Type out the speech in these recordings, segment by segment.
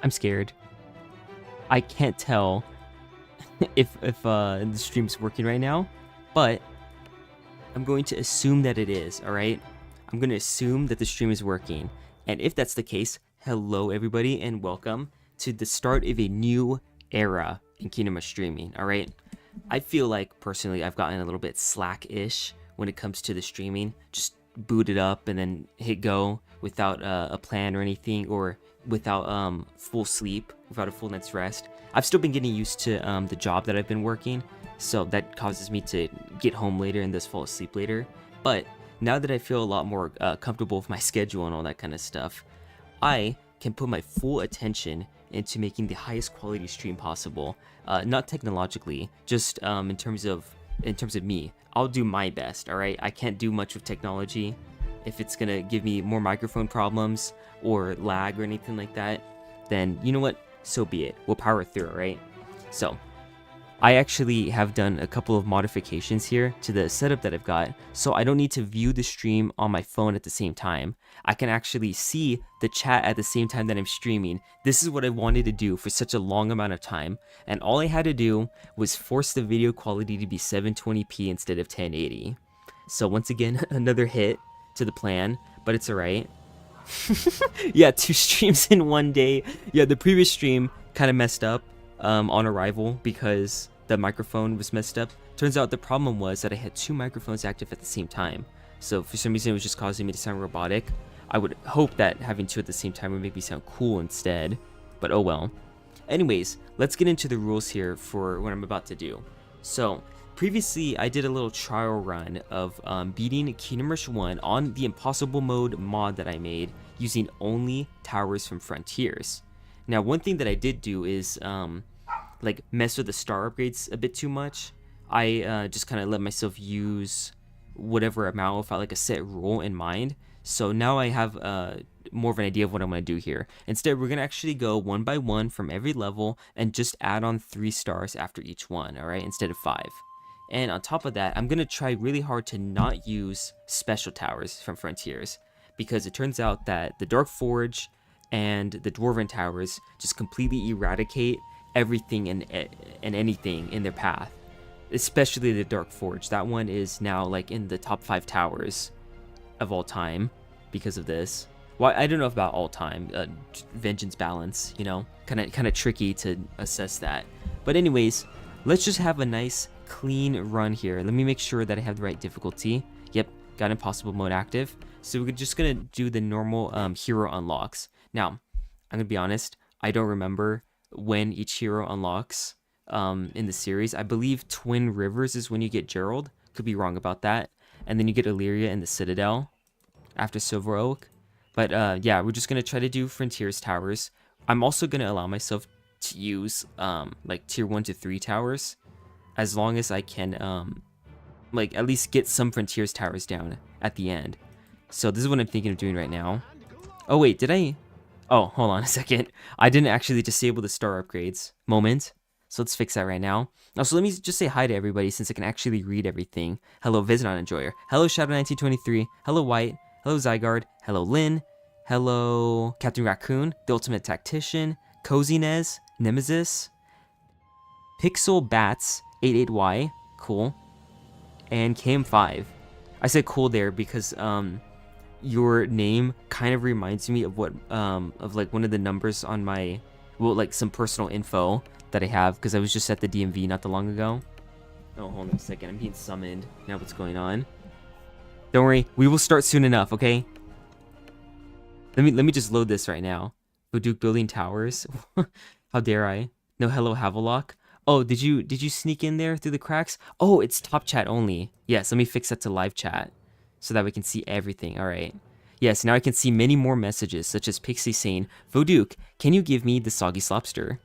I'm scared. I can't tell if the stream's working right now, but I'm going to assume that it is, all right? I'm going to assume that the stream is working. And if that's the case, hello everybody and welcome to the start of a new era in Kingdom of Streaming, all right? I feel like personally I've gotten a little bit slack-ish when it comes to the streaming. Just boot it up and then hit go without a plan or anything, or without full sleep, without a full night's rest. I've still been getting used to the job that I've been working, so that causes me to get home later and thus fall asleep later. But now that I feel a lot more comfortable with my schedule and all that kind of stuff, I can put my full attention into making the highest quality stream possible. Not technologically, just in terms of me. I'll do my best, all right? I can't do much with technology. If it's gonna give me more microphone problems or lag or anything like that, then you know what? So be it. We'll power through, all right? So I actually have done a couple of modifications here to the setup that I've got, so I don't need to view the stream on my phone at the same time. I can actually see the chat at the same time that I'm streaming. This is what I wanted to do for such a long amount of time, and all I had to do was force the video quality to be 720p instead of 1080. So once again, another hit to the plan, but it's alright. Yeah, 2 streams in one day. Yeah, the previous stream kind of messed up on arrival because the microphone was messed up. Turns out the problem was that I had 2 microphones active at the same time, so for some reason it was just causing me to sound robotic. I would hope that having 2 at the same time would make me sound cool instead, but oh well. Anyways, let's get into the rules here for what I'm about to do. So previously I did a little trial run of beating Kingdom Rush 1 on the Impossible Mode mod that I made using only towers from Frontiers. Now one thing that I did do is like mess with the star upgrades a bit too much. I just kind of let myself use whatever amount without like a set rule in mind. So now I have more of an idea of what I'm going to do here. Instead, we're going to actually go 1 by 1 from every level and just add on 3 stars after each one, alright, instead of 5. And on top of that, I'm going to try really hard to not use special towers from Frontiers, because it turns out that the Dark Forge and the Dwarven towers just completely eradicate everything and anything in their path. Especially the Dark Forge. That one is now like in the top 5 towers of all time because of this. Well, I don't know about all time. Vengeance balance, you know, kind of tricky to assess that. But anyways, let's just have a nice clean run here. Let me make sure that I have the right difficulty. Yep, got Impossible Mode active. So we're just gonna do the normal hero unlocks. Now, I'm gonna be honest, I don't remember when each hero unlocks in the series. I believe Twin Rivers is when you get Gerald. Could be wrong about that. And then you get Illyria and the Citadel after Silver Oak. But yeah, we're just gonna try to do Frontiers towers. I'm also gonna allow myself to use like tier 1 to 3 towers, as long as I can like at least get some Frontiers towers down at the end. So this is what I'm thinking of doing right now. Oh wait, did I? Oh, hold on a second. I didn't actually disable the star upgrades. Moment. So let's fix that right now. Also, let me just say hi to everybody since I can actually read everything. Hello, Visidon Enjoyer. Hello, Shadow1923. Hello, White. Hello, Zygarde. Hello, Lynn. Hello, Captain Raccoon. The Ultimate Tactician. Cozinez. Nemesis. Pixel Bats 88Y. Cool. And KM5. I said cool there because your name kind of reminds me of what of like one of the numbers on my, well, like some personal info that I have, because I was just at the DMV not that long ago. Oh, hold on a second. I'm being summoned. Now what's going on? Don't worry. We will start soon enough, okay? Let me just load this right now. Duke building towers. How dare I? No, hello, Havelock. Oh, did you sneak in there through the cracks? Oh, it's top chat only. Yes, let me fix that to live chat so that we can see everything. All right. Yes, now I can see many more messages, such as Pixie saying, Voduke, can you give me the soggy slopster?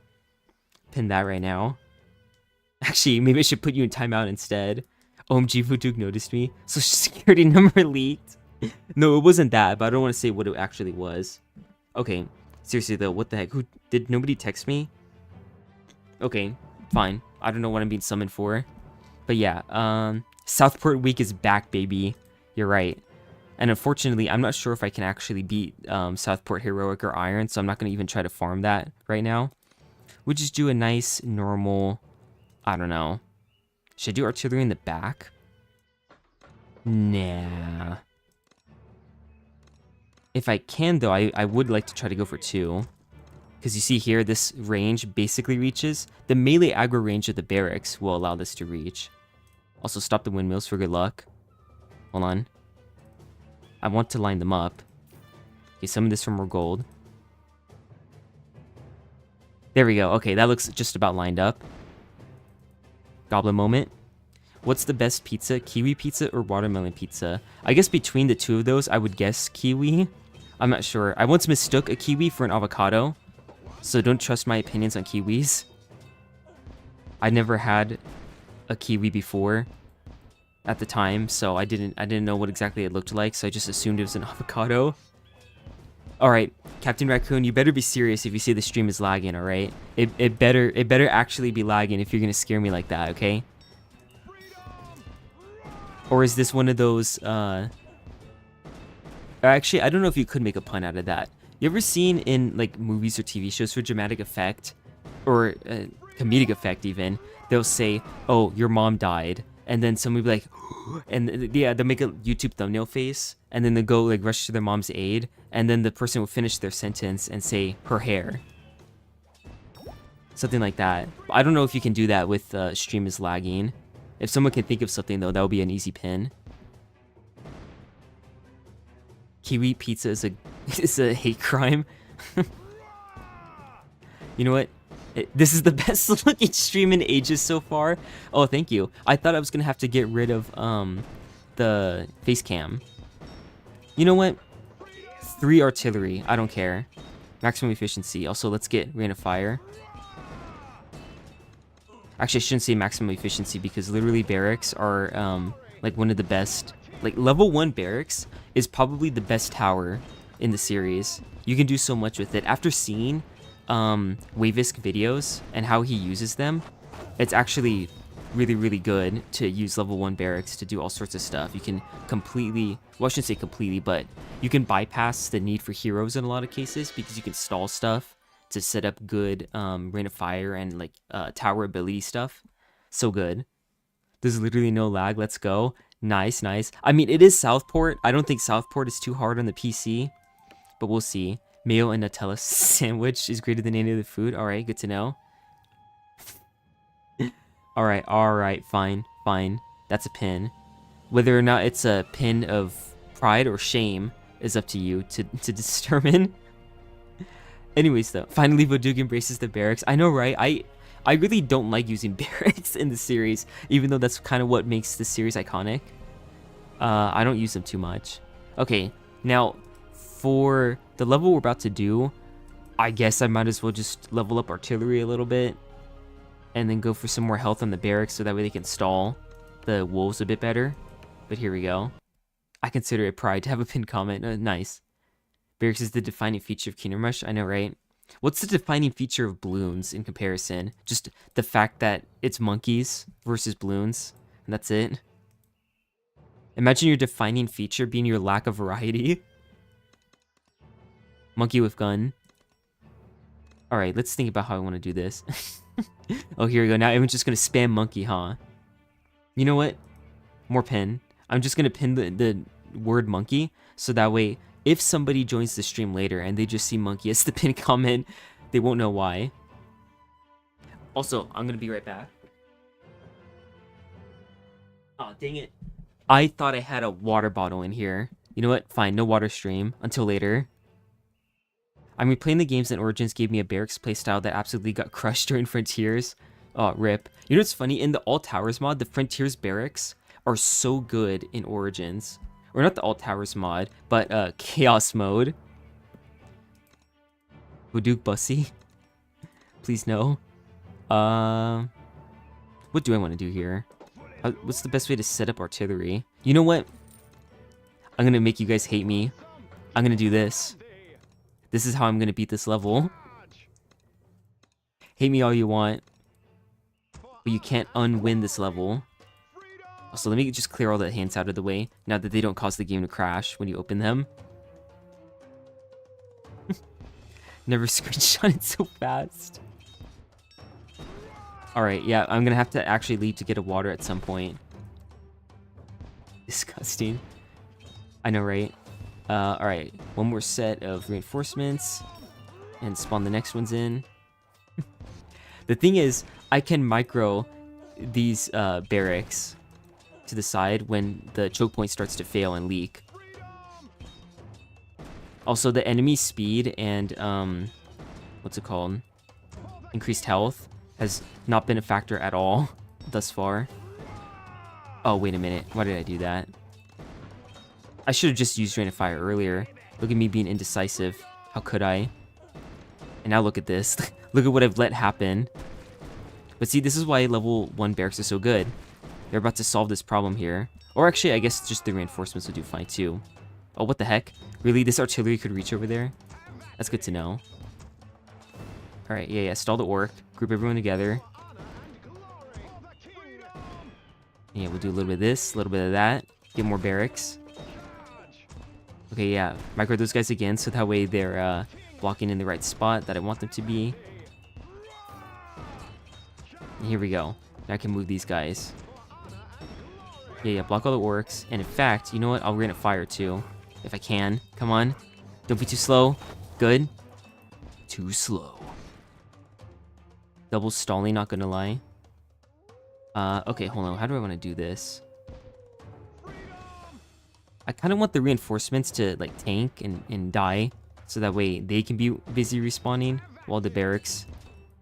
Pin that right now. Actually, maybe I should put you in timeout instead. OMG, Voduke noticed me. Social security number leaked. No, it wasn't that, but I don't want to say what it actually was. Okay, seriously though, what the heck? Did nobody text me? Okay, fine. I don't know what I'm being summoned for. But yeah, Southport Week is back, baby. You're right. And unfortunately, I'm not sure if I can actually beat Southport Heroic or Iron, so I'm not going to even try to farm that right now. We'll just do a nice, normal, I don't know. Should I do artillery in the back? Nah. If I can, though, I would like to try to go for 2. Because you see here, this range basically reaches. The melee aggro range of the barracks will allow this to reach. Also, stop the windmills for good luck. Hold on. I want to line them up. Okay, some of this for more gold. There we go. Okay, that looks just about lined up. Goblin moment. What's the best pizza? Kiwi pizza or watermelon pizza? I guess between the two of those, I would guess kiwi. I'm not sure. I once mistook a kiwi for an avocado. So don't trust my opinions on kiwis. I never had a kiwi before at the time, so I didn't know what exactly it looked like, so I just assumed it was an avocado. Alright, Captain Raccoon, you better be serious if you say the stream is lagging, alright? It better actually be lagging if you're gonna scare me like that, okay? Or is this one of those, actually, I don't know if you could make a pun out of that. You ever seen in, like, movies or TV shows for dramatic effect, or comedic effect even, they'll say, oh, your mom died, and then somebody will be like, and yeah, they'll make a YouTube thumbnail face, and then they'll go, like, rush to their mom's aid, and then the person will finish their sentence and say, her hair. Something like that. I don't know if you can do that with stream is lagging. If someone can think of something, though, that would be an easy pin. Kiwi pizza is a hate crime. You know what? This is the best looking stream in ages so far. Oh, thank you. I thought I was gonna have to get rid of the face cam. You know what? 3 artillery. I don't care. Maximum efficiency. Also, let's get rain of fire. Actually, I shouldn't say maximum efficiency because literally barracks are like one of the best. Like level 1 barracks is probably the best tower in the series. You can do so much with it. After seeing Wavisk videos and how he uses them, it's actually really good to use level 1 barracks to do all sorts of stuff. You can completely, well, I shouldn't say completely, but you can bypass the need for heroes in a lot of cases because you can stall stuff to set up good rain of fire and like tower ability stuff. So good. There's literally no lag. Let's go. Nice. I mean, it is Southport. I don't think Southport is too hard on the PC, but we'll see. Mayo and Nutella sandwich is greater than any other food. All right, good to know. All right, fine. That's a pin. Whether or not it's a pin of pride or shame is up to you to determine. Anyways, though, finally Vodug embraces the barracks. I know, right? I really don't like using barracks in the series, even though that's kind of what makes the series iconic. I don't use them too much. Okay, now, for the level we're about to do, I guess I might as well just level up artillery a little bit, and then go for some more health on the barracks so that way they can stall the wolves a bit better. But here we go. I consider it pride to have a pinned comment. Nice. Barracks is the defining feature of Kingdom Rush. I know, right? What's the defining feature of balloons in comparison? Just the fact that it's monkeys versus balloons, and that's it. Imagine your defining feature being your lack of variety. Monkey with gun. Alright, let's think about how I want to do this. Oh, here we go. Now everyone's just going to spam monkey, huh? You know what? More pin. I'm just going to pin the word monkey, so that way, if somebody joins the stream later and they just see monkey as the pinned comment, they won't know why. Also, I'm going to be right back. Oh, dang it. I thought I had a water bottle in here. You know what? Fine, no water stream. Until later. I'm replaying the games and Origins gave me a barracks playstyle that absolutely got crushed during Frontiers. Oh, rip. You know what's funny? In the All Towers mod, the Frontiers barracks are so good in Origins. Or not the All Towers mod, but Chaos mode. Vodug Bussy? Please no. What do I want to do here? What's the best way to set up artillery? You know what? I'm gonna make you guys hate me. I'm gonna do this. This is how I'm gonna beat this level. Hate me all you want, but you can't unwin this level. Also, let me just clear all the hints out of the way, now that they don't cause the game to crash when you open them. Never screenshot it so fast. Alright, yeah, I'm gonna have to actually leave to get a water at some point. Disgusting. I know, right? Alright, one more set of reinforcements. And spawn the next ones in. The thing is, I can micro these barracks to the side when the choke point starts to fail and leak. Also, the enemy speed and, what's it called? Increased health has not been a factor at all thus far. Oh, wait a minute. Why did I do that? I should have just used Rain of Fire earlier. Look at me being indecisive. How could I? And now look at this. Look at what I've let happen. But see, this is why level 1 barracks are so good. They're about to solve this problem here. Or actually, I guess just the reinforcements will do fine too. Oh, what the heck? Really? This artillery could reach over there? That's good to know. Alright, yeah, stall the orc. Group everyone together. Yeah, we'll do a little bit of this, a little bit of that. Get more barracks. Okay, yeah. Micro those guys again, so that way they're blocking in the right spot that I want them to be. And here we go. Now I can move these guys. Yeah, block all the orcs. And in fact, you know what? I'll Rain of Fire too. If I can. Come on. Don't be too slow. Good. Too slow. Double stalling, not gonna lie. Okay, hold on. How do I want to do this? I kind of want the reinforcements to, like, tank and die. So that way they can be busy respawning while the barracks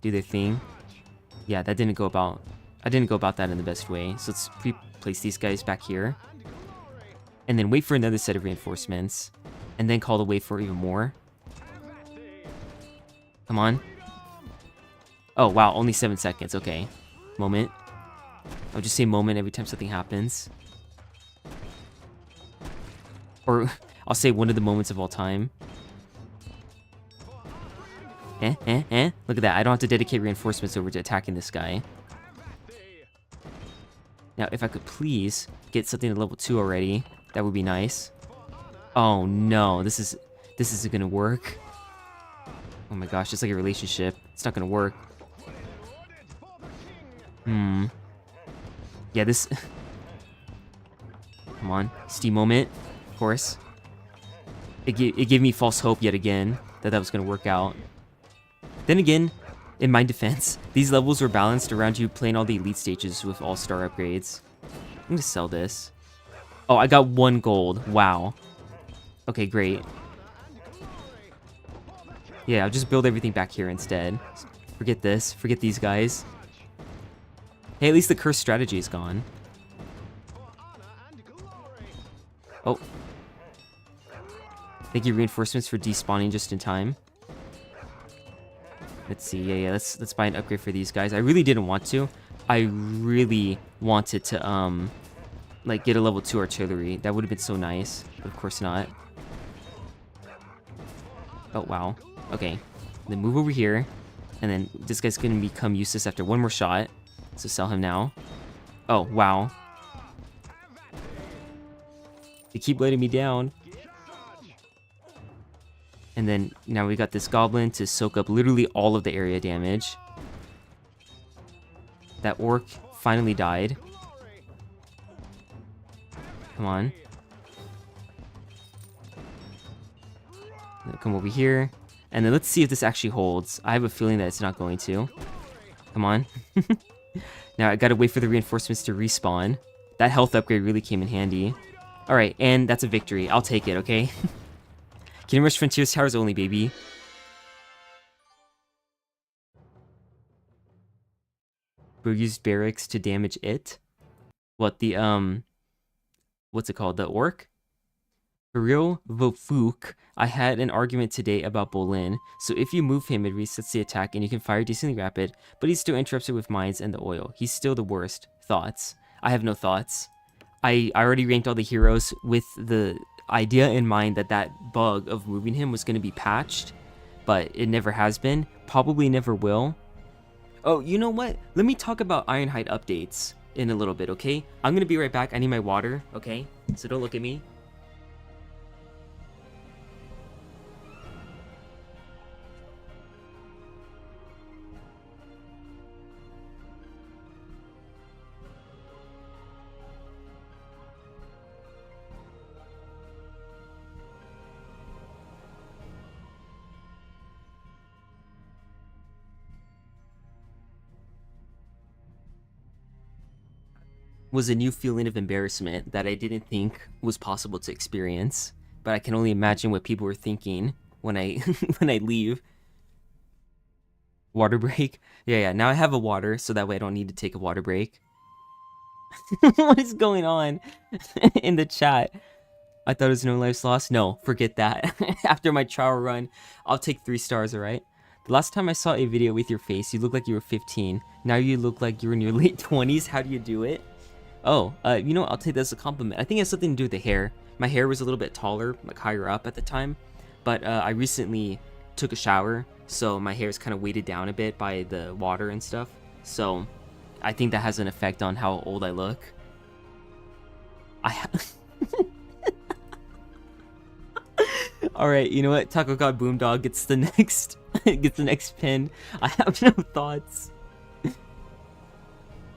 do their thing. Yeah, that didn't go about... I didn't go about that in the best way. So let's place these guys back here. And then wait for another set of reinforcements. And then call the wave for even more. Come on. Oh, wow. Only 7 seconds. Okay. Moment. I'll just say moment every time something happens. Or I'll say one of the moments of all time. Look at that. I don't have to dedicate reinforcements over to attacking this guy. Now, if I could please get something to level 2 already, that would be nice. Oh no, this isn't gonna work. Oh my gosh, it's like a relationship. It's not gonna work. Yeah, this... Come on, Steam moment, of course. It gave me false hope yet again that was gonna work out. Then again, in my defense, these levels were balanced around you playing all the elite stages with all-star upgrades. I'm gonna sell this. Oh, I got 1 gold. Wow. Okay, great. Yeah, I'll just build everything back here instead. Forget this. Forget these guys. Hey, at least the curse strategy is gone. Oh. Thank you, reinforcements, for despawning just in time. Let's see. Yeah, let's buy an upgrade for these guys. I really didn't want to. I really wanted to, like, get a level 2 artillery. That would have been so nice. But of course not. Oh, wow. Okay. Then move over here. And then this guy's gonna become useless after 1 more shot. So sell him now. Oh, wow. They keep letting me down. And then now we got this goblin to soak up literally all of the area damage. That orc finally died. Come on. Come over here. And then let's see if this actually holds. I have a feeling that it's not going to. Come on. Now I gotta wait for the reinforcements to respawn. That health upgrade really came in handy. Alright, and that's a victory. I'll take it, okay? Kingdom Rush Frontiers Towers only, baby. We used barracks to damage it. What, the, what's it called? The orc? For real, Vofuk, I had an argument today about Bolin, so if you move him, it resets the attack and you can fire decently rapid, but he's still interrupted with mines and the oil. He's still the worst. Thoughts? I have no thoughts. I already ranked all the heroes with the idea in mind that that bug of moving him was going to be patched, but it never has been. Probably never will. Oh, you know what? Let me talk about Ironhide updates. in a little bit, okay? I'm gonna be right back. I need my water, okay? So don't look at me. Was a new feeling of embarrassment that I didn't think was possible to experience, but I can only imagine what people were thinking when I when I leave. Water break? Yeah, now I have a water, so that way I don't need to take a water break. What is going on in the chat? I thought it was no lives lost. No, forget that. After my trial run, I'll take 3 stars, alright? The last time I saw a video with your face, you looked like you were 15. Now you look like you're in your late 20s. How do you do it? Oh, you know what? I'll take that as a compliment. I think it has something to do with the hair. My hair was a little bit taller, like higher up at the time. But I recently took a shower, so my hair is kind of weighted down a bit by the water and stuff. So I think that has an effect on how old I look. Alright, you know what? Taco God Boomdog gets the next pin. I have no thoughts.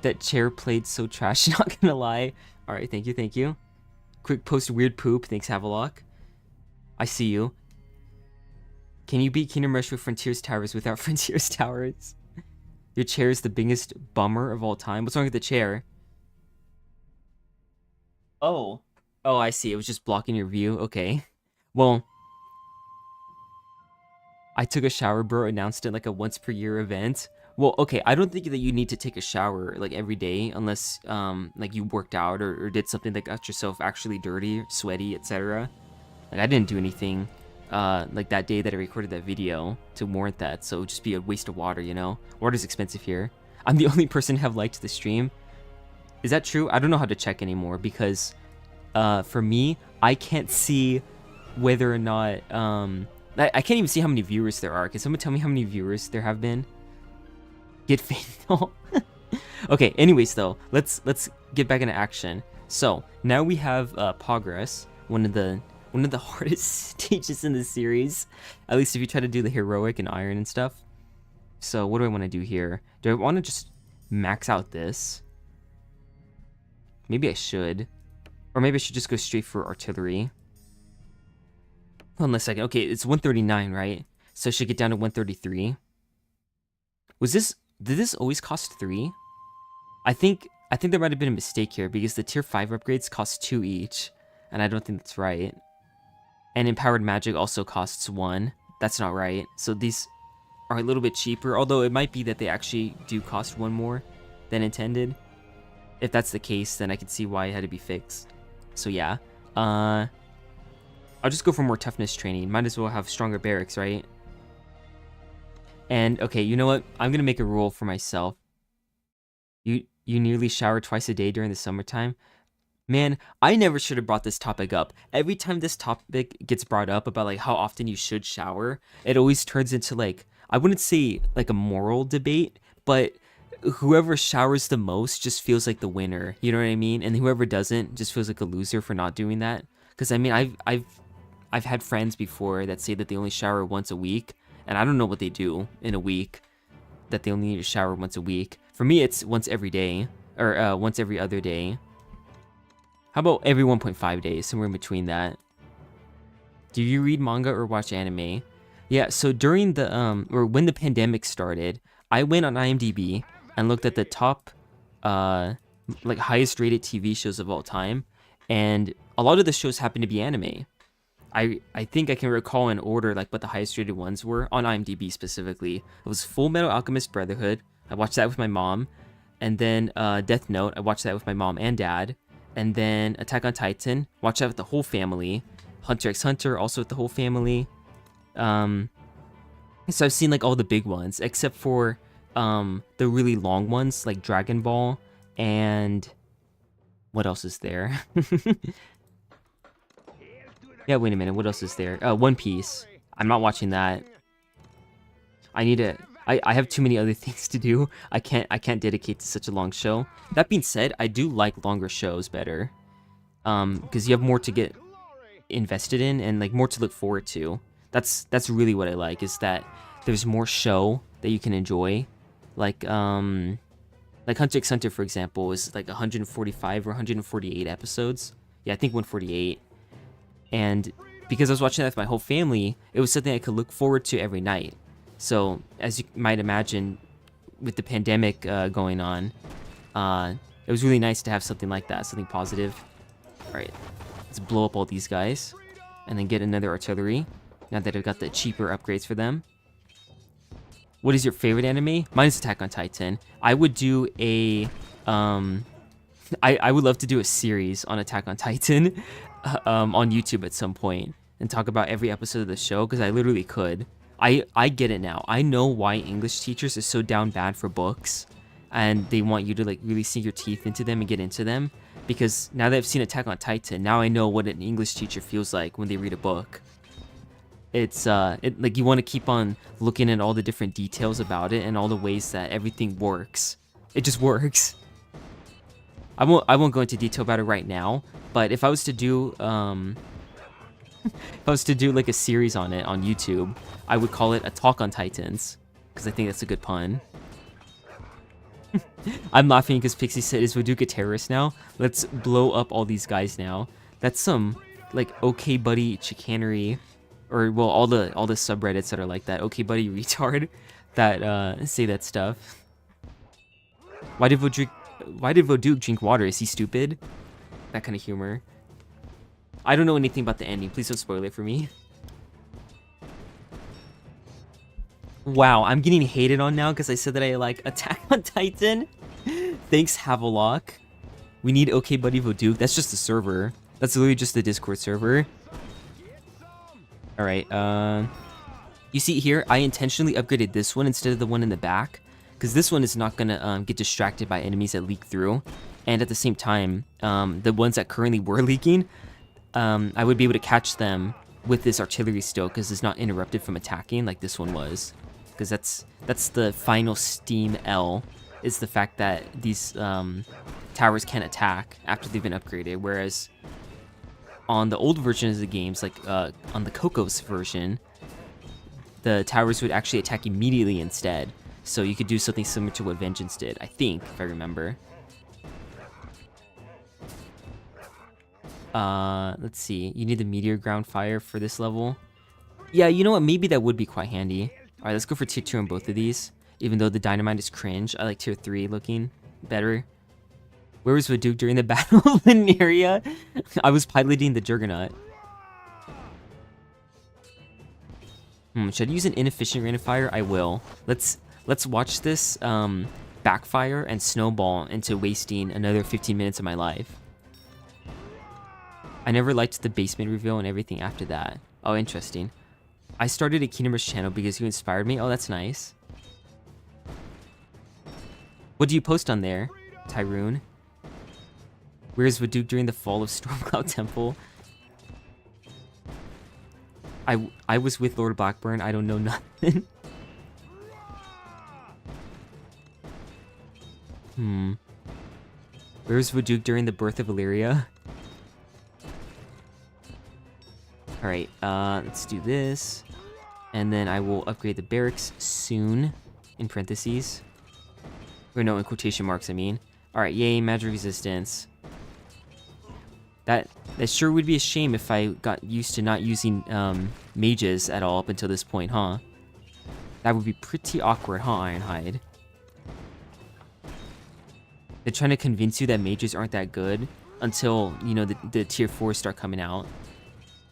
That chair played so trash, not gonna lie. Alright, thank you. Quick post weird poop, thanks Havelock. I see you. Can you beat Kingdom Rush with Frontiers Towers without Frontiers Towers? Your chair is the biggest bummer of all time. What's wrong with the chair? Oh, I see. It was just blocking your view. Okay. Well, I took a shower, bro. Announced it like a once per year event. Well, okay. I don't think that you need to take a shower like every day unless like you worked out or did something that got yourself actually dirty, sweaty, etc. Like I didn't do anything like that day that I recorded that video to warrant that. So it would just be a waste of water, you know? Water's expensive here. I'm the only person to have liked the stream. Is that true? I don't know how to check anymore because for me, I can't see whether or not I can't even see how many viewers there are. Can someone tell me how many viewers there have been? Get faithful. Okay, anyways though, let's get back into action. So now we have progress, one of the hardest stages in the series, at least if you try to do the heroic and iron and stuff. So what do I want to do here? Do I want to just max out this? Maybe I should, or maybe I should just go straight for artillery. Hold on a second. Okay, it's 139, right? So I should get down to 133. Did this always cost 3? I think there might have been a mistake here because the tier 5 upgrades cost 2 each, and I don't think that's right. And empowered magic also costs 1. That's not right. So these are a little bit cheaper, although it might be that they actually do cost 1 more than intended. If that's the case, then I can see why it had to be fixed. So yeah, I'll just go for more toughness training. Might as well have stronger barracks, right? And okay, you know what? I'm gonna make a rule for myself. You nearly shower twice a day during the summertime. Man, I never should have brought this topic up. Every time this topic gets brought up about like how often you should shower, it always turns into like, I wouldn't say like a moral debate, but whoever showers the most just feels like the winner. You know what I mean? And whoever doesn't just feels like a loser for not doing that. Because I mean, I've had friends before that say that they only shower once a week, and I don't know what they do in a week that they only need to shower once a week. For me, it's once every day, or once every other day. How about every 1.5 days, somewhere in between that? Do you read manga or watch anime? Yeah, so during the, or when the pandemic started, I went on IMDb and looked at the top, like highest rated TV shows of all time, and a lot of the shows happened to be anime. I think I can recall in order like what the highest rated ones were on IMDb specifically. It was Full Metal Alchemist Brotherhood. I watched that with my mom, and then Death Note. I watched that with my mom and dad, and then Attack on Titan. Watched that with the whole family. Hunter x Hunter also with the whole family. So I've seen like all the big ones except for the really long ones like Dragon Ball and what else is there? Yeah, wait a minute. What else is there? One Piece. I'm not watching that. I need to I have too many other things to do. I can't dedicate to such a long show. That being said, I do like longer shows better. Because you have more to get invested in and like more to look forward to. That's really what I like, is that there's more show that you can enjoy. Like Hunter x Hunter, for example, is like 145 or 148 episodes. Yeah, I think 148. And because I was watching that with my whole family, it was something I could look forward to every night. So, as you might imagine, with the pandemic going on, it was really nice to have something like that, something positive. Alright, let's blow up all these guys, and then get another artillery, now that I've got the cheaper upgrades for them. What is your favorite anime? Mine is Attack on Titan. I would do a, I would love to do a series on Attack on Titan on YouTube at some point, and talk about every episode of the show, because I literally could. I get it now. I know why English teachers are so down bad for books, and they want you to like really sink your teeth into them and get into them, because now that I've seen Attack on Titan, now I know what an English teacher feels like when they read a book. It's like you want to keep on looking at all the different details about it and all the ways that everything works. It just works. I won't go into detail about it right now, but if I was to do like a series on it on YouTube, I would call it Attack on Titans, because I think that's a good pun. I'm laughing because Pixie said, "Is Vaduka a terrorist now? Let's blow up all these guys now." That's some like okay buddy chicanery, or well, all the subreddits that are like that. Okay buddy retard that say that stuff. Why did Voduk drink water? Is he stupid? That kind of humor. I don't know anything about the ending. Please don't spoil it for me. Wow, I'm getting hated on now because I said that I like Attack on Titan. Thanks, Havelock. We need Okay Buddy Voduk. That's just the server. That's literally just the Discord server. Alright, you see here, I intentionally upgraded this one instead of the one in the back, because this one is not gonna get distracted by enemies that leak through. And at the same time, the ones that currently were leaking, I would be able to catch them with this artillery still, because it's not interrupted from attacking like this one was. Because that's the final Steam L, is the fact that these towers can't attack after they've been upgraded, whereas on the old versions of the games, like on the Cocos version, the towers would actually attack immediately instead. So you could do something similar to what Vengeance did, I think, if I remember. Let's see. You need the meteor ground fire for this level. Yeah, you know what? Maybe that would be quite handy. Alright, let's go for tier 2 on both of these. Even though the dynamite is cringe, I like tier 3 looking better. Where was Voduk during the Battle of Veneria? I was piloting the Juggernaut. Should I use an inefficient rate of fire? I will. Let's watch this backfire and snowball into wasting another 15 minutes of my life. I never liked the basement reveal and everything after that. Oh, interesting. I started a Kingdom Hearts channel because you inspired me. Oh, that's nice. What do you post on there, Tyrone? Where's Voduk during the fall of Stormcloud Temple? I was with Lord Blackburn. I don't know nothing. Where's Voduk during the birth of Illyria? Alright, let's do this. And then I will upgrade the barracks soon, in parentheses. Or no, in quotation marks, I mean. Alright, yay, magic resistance. That sure would be a shame if I got used to not using mages at all up until this point, huh? That would be pretty awkward, huh, Ironhide? They're trying to convince you that mages aren't that good until, you know, the tier 4s start coming out.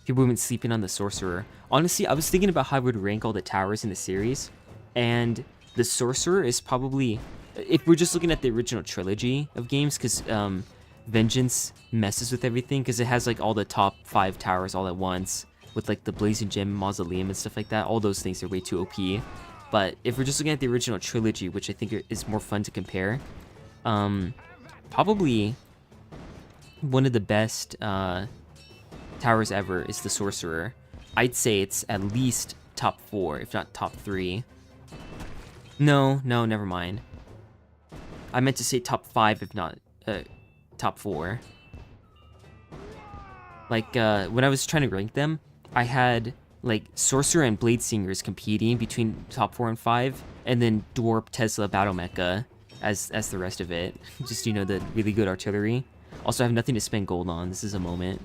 People have been sleeping on the sorcerer. Honestly, I was thinking about how I would rank all the towers in the series, and the sorcerer is probably, if we're just looking at the original trilogy of games, because Vengeance messes with everything, because it has like all the top 5 towers all at once, with like the Blazing Gem, Mausoleum, and stuff like that. All those things are way too OP. But if we're just looking at the original trilogy, which I think is more fun to compare, probably one of the best towers ever is the sorcerer. I'd say it's at least top 4, if not top 3. No, no, never mind. I meant to say top 5, if not top 4. Like, when I was trying to rank them, I had, like, Sorcerer and Blade Singers competing between top 4 and 5, and then Dwarf, Tesla, Battle Mecha as the rest of it. Just, you know, the really good artillery. Also, I have nothing to spend gold on. This is a moment.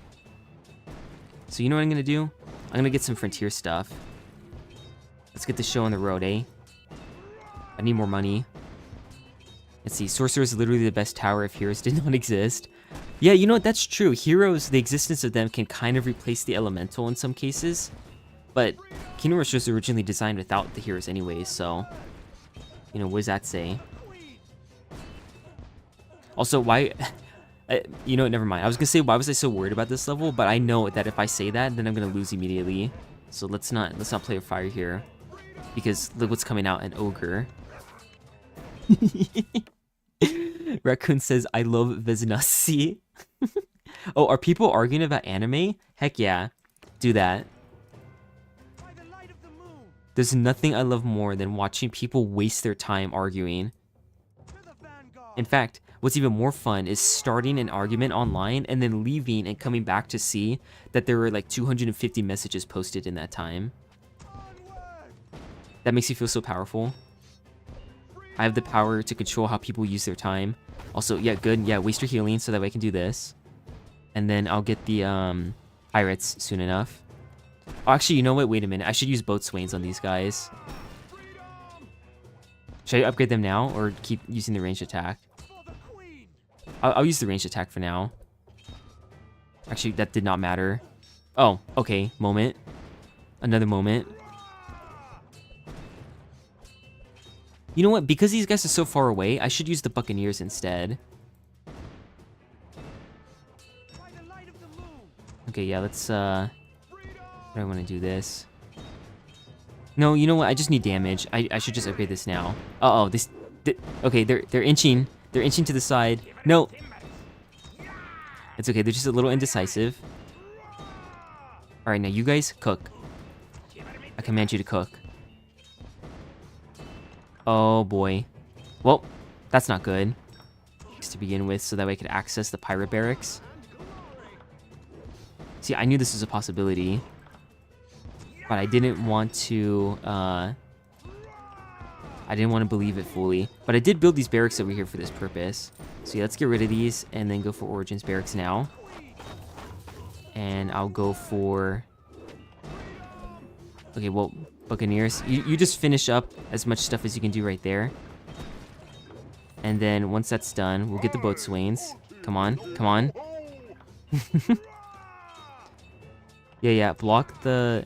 So you know what I'm gonna do? I'm gonna get some Frontier stuff. Let's get the show on the road, eh? I need more money. Let's see, Sorcerer is literally the best tower if heroes did not exist. Yeah, you know what, that's true. Heroes, the existence of them can kind of replace the elemental in some cases. But Kingdom Rush was originally designed without the heroes anyways, so... You know, what does that say? Also, why... you know what, never mind. I was gonna say, why was I so worried about this level? But I know that if I say that, then I'm gonna lose immediately. So let's not play with fire here. Because look what's coming out, an ogre. Raccoon says, I love Veznasi. Oh, are people arguing about anime? Heck yeah. Do that. There's nothing I love more than watching people waste their time arguing. In fact, what's even more fun is starting an argument online and then leaving and coming back to see that there were like 250 messages posted in that time. That makes you feel so powerful. I have the power to control how people use their time. Also, yeah, good. Yeah, waste your healing so that way I can do this. And then I'll get the pirates soon enough. Oh, actually, you know what? Wait a minute. I should use boat swains on these guys. Should I upgrade them now or keep using the ranged attack? I'll use the ranged attack for now. Actually, that did not matter. Oh, okay. Moment. Another moment. You know what? Because these guys are so far away, I should use the Buccaneers instead. Okay, yeah, let's, how do I want to do this? No, you know what? I just need damage. I should just upgrade this now. Uh-oh, okay, they're inching. They're inching to the side. No! It's okay, they're just a little indecisive. Alright, now you guys, cook. I command you to cook. Oh boy. Well, that's not good. Just to begin with, so that way I could access the pirate barracks. See, I knew this was a possibility. But I didn't want to, I didn't want to believe it fully. But I did build these barracks over here for this purpose. So yeah, let's get rid of these and then go for Origins barracks now. And I'll go for... Okay, well, Buccaneers. You just finish up as much stuff as you can do right there. And then once that's done, we'll get the boat swains. Come on, come on. Yeah, block the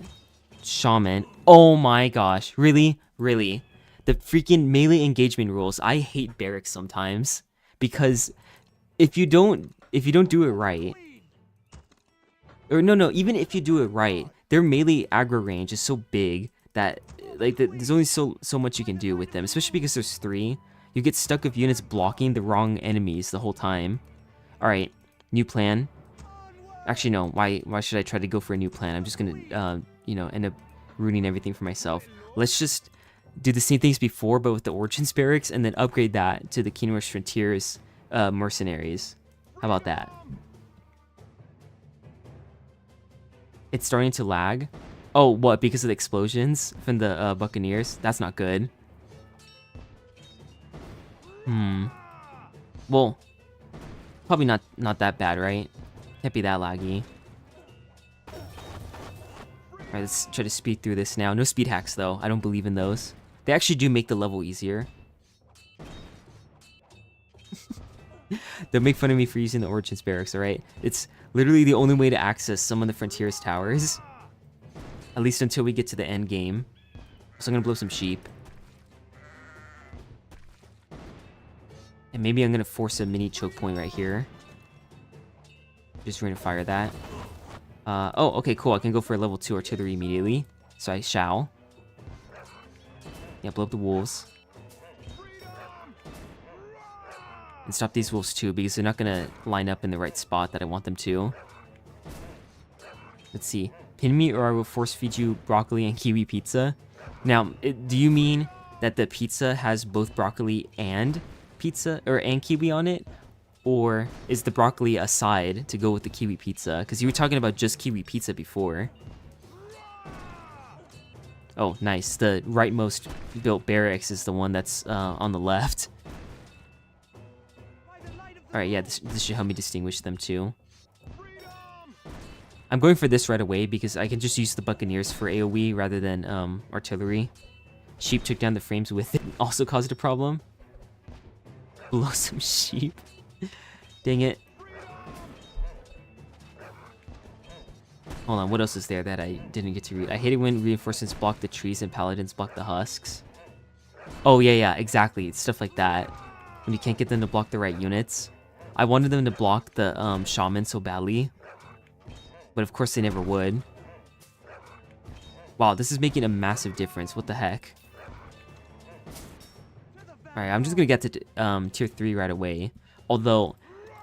shaman. Oh my gosh, really? Really? The freaking melee engagement rules. I hate barracks sometimes because if you don't do it right, or no, even if you do it right, their melee aggro range is so big that like there's only so much you can do with them, especially because there's 3. You get stuck with units blocking the wrong enemies the whole time. All right, new plan. Actually, no. Why should I try to go for a new plan? I'm just gonna you know, end up ruining everything for myself. Let's just do the same things before, but with the Origins barracks, and then upgrade that to the Kingdom Rush Frontiers mercenaries. How about that? It's starting to lag. Oh, what? Because of the explosions from the Buccaneers? That's not good. Well, probably not that bad, right? Can't be that laggy. Alright, let's try to speed through this now. No speed hacks, though. I don't believe in those. They actually do make the level easier. They'll make fun of me for using the Origins barracks, alright? It's literally the only way to access some of the Frontiers towers. At least until we get to the end game. So I'm gonna blow some sheep. And maybe I'm gonna force a mini choke point right here. Just going to fire that. Oh, okay, cool. I can go for a level 2 artillery immediately. So I shall. Yeah, blow up the wolves. And stop these wolves too, because they're not going to line up in the right spot that I want them to. Let's see. Pin me or I will force feed you broccoli and kiwi pizza. Now, do you mean that the pizza has both broccoli and pizza and kiwi on it, or is the broccoli a side to go with the kiwi pizza? Because you were talking about just kiwi pizza before. Oh, nice. The rightmost built barracks is the one that's on the left. Alright, yeah, this should help me distinguish them too. I'm going for this right away because I can just use the Buccaneers for AoE rather than artillery. Sheep took down the frames with it, also caused a problem. Blow some sheep. Dang it. Hold on, what else is there that I didn't get to read? I hate it when reinforcements block the trees and paladins block the husks. Oh, yeah, exactly. It's stuff like that. When you can't get them to block the right units. I wanted them to block the shaman so badly. But of course they never would. Wow, this is making a massive difference. What the heck? Alright, I'm just gonna get to tier 3 right away. Although,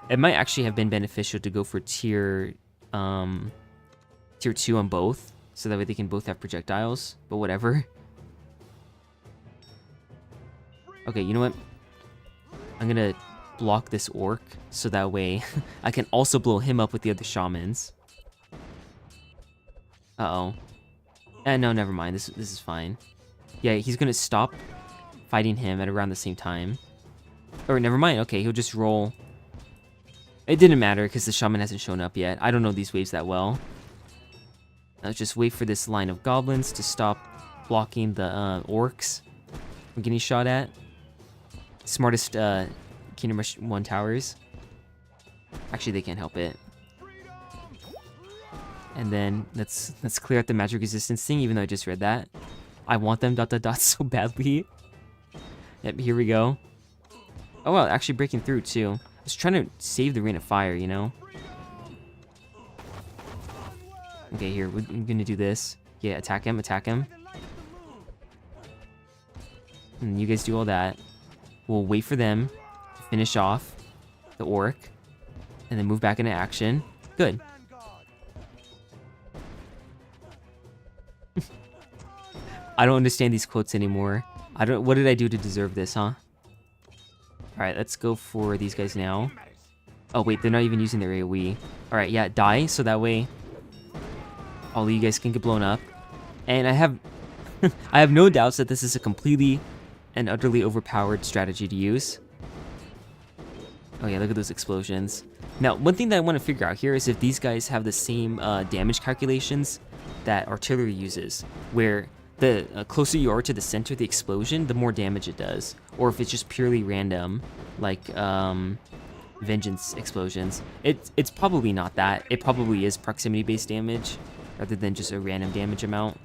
it might actually have been beneficial to go for tier 2 on both. So that way they can both have projectiles. But whatever. Okay, you know what? I'm gonna block this orc. So that way I can also blow him up with the other shamans. Uh-oh. No, never mind. This is fine. Yeah, he's gonna stop fighting him at around the same time. Or never mind. Okay, he'll just roll. It didn't matter because the shaman hasn't shown up yet. I don't know these waves that well. Let's just wait for this line of goblins to stop blocking the orcs from getting shot at. Smartest Kingdom Rush 1 towers. Actually, they can't help it. And then let's clear out the magic resistance thing, even though I just read that. I want them ... so badly. Yep, here we go. Oh well, actually breaking through too. I was trying to save the Rain of Fire, you know? Okay, here, we're gonna do this. Yeah, attack him, attack him. And you guys do all that. We'll wait for them to finish off the orc. And then move back into action. Good. I don't understand these quotes anymore. What did I do to deserve this, huh? Alright, let's go for these guys now. Oh wait, they're not even using their AoE. Alright, yeah, die, so that way all of you guys can get blown up. And I have I have no doubts that this is a completely and utterly overpowered strategy to use. Oh yeah, look at those explosions. Now, one thing that I want to figure out here is if these guys have the same damage calculations that artillery uses, where the closer you are to the center of the explosion, the more damage it does. Or if it's just purely random, like vengeance explosions. It's probably not that. It probably is proximity-based damage, rather than just a random damage amount.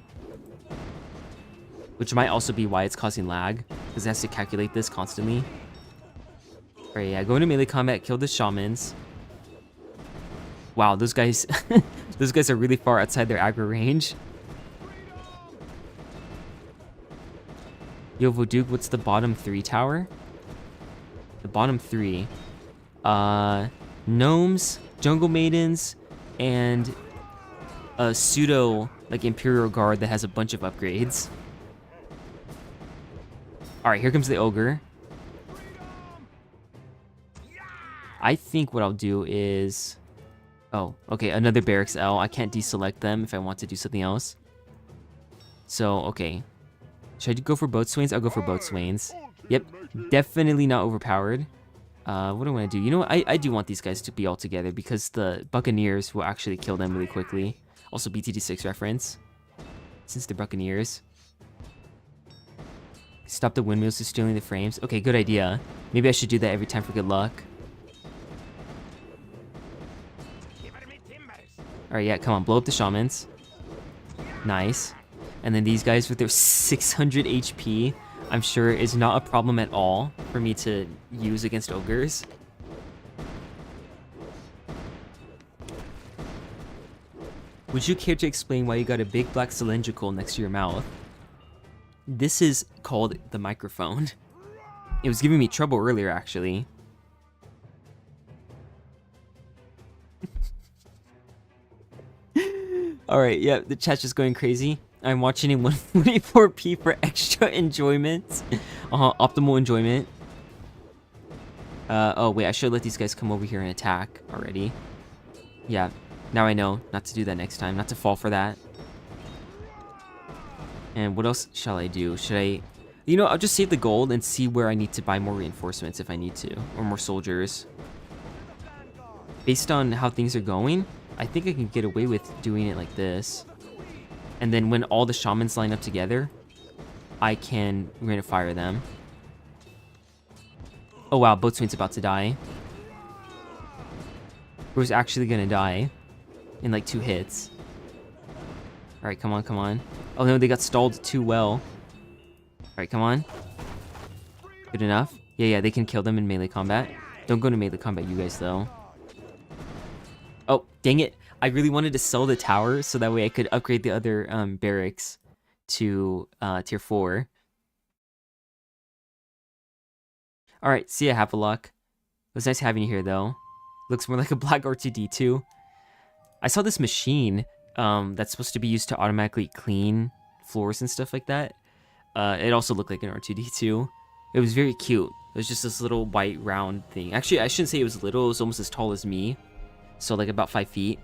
Which might also be why it's causing lag, because it has to calculate this constantly. Alright, yeah, go into melee combat, kill the shamans. Wow, those guys, those guys are really far outside their aggro range. Yo, Voduke, what's the bottom 3 tower? The bottom 3. Gnomes, jungle maidens, and a pseudo, like, Imperial Guard that has a bunch of upgrades. Alright, here comes the ogre. I think what I'll do is... Oh, okay, another Barracks L. I can't deselect them if I want to do something else. So, okay. Should I go for boat swains? I'll go for boat swains. Yep, definitely not overpowered. What do I want to do? You know what? I do want these guys to be all together because the Buccaneers will actually kill them really quickly. Also, BTD6 reference. Since they're Buccaneers. Stop the windmills from stealing the frames. Okay, good idea. Maybe I should do that every time for good luck. Alright, yeah, come on. Blow up the shamans. Nice. And then these guys with their 600 HP, I'm sure is not a problem at all for me to use against ogres. Would you care to explain why you got a big black cylindrical next to your mouth? This is called the microphone. It was giving me trouble earlier, actually. Alright, yeah, the chat's just going crazy. I'm watching in 144p for extra enjoyment. Optimal enjoyment. Oh wait, I should let these guys come over here and attack already. Yeah, now I know not to do that next time, not to fall for that. And what else shall I do? Should I... You know, I'll just save the gold and see where I need to buy more reinforcements if I need to. Or more soldiers. Based on how things are going, I think I can get away with doing it like this. And then when all the shamans line up together, I can rate of fire them. Oh wow, Boatswain's about to die. Or was actually gonna die in like 2 hits. Alright, come on, come on. Oh no, they got stalled too well. Alright, come on. Good enough. Yeah, they can kill them in melee combat. Don't go to melee combat, you guys, though. Oh, dang it. I really wanted to sell the tower so that way I could upgrade the other barracks to tier 4. Alright, see ya, Havelock. It was nice having you here, though. Looks more like a black R2D2. I saw this machine that's supposed to be used to automatically clean floors and stuff like that. It also looked like an R2D2. It was very cute. It was just this little white round thing. Actually, I shouldn't say it was little. It was almost as tall as me. So like about 5 feet.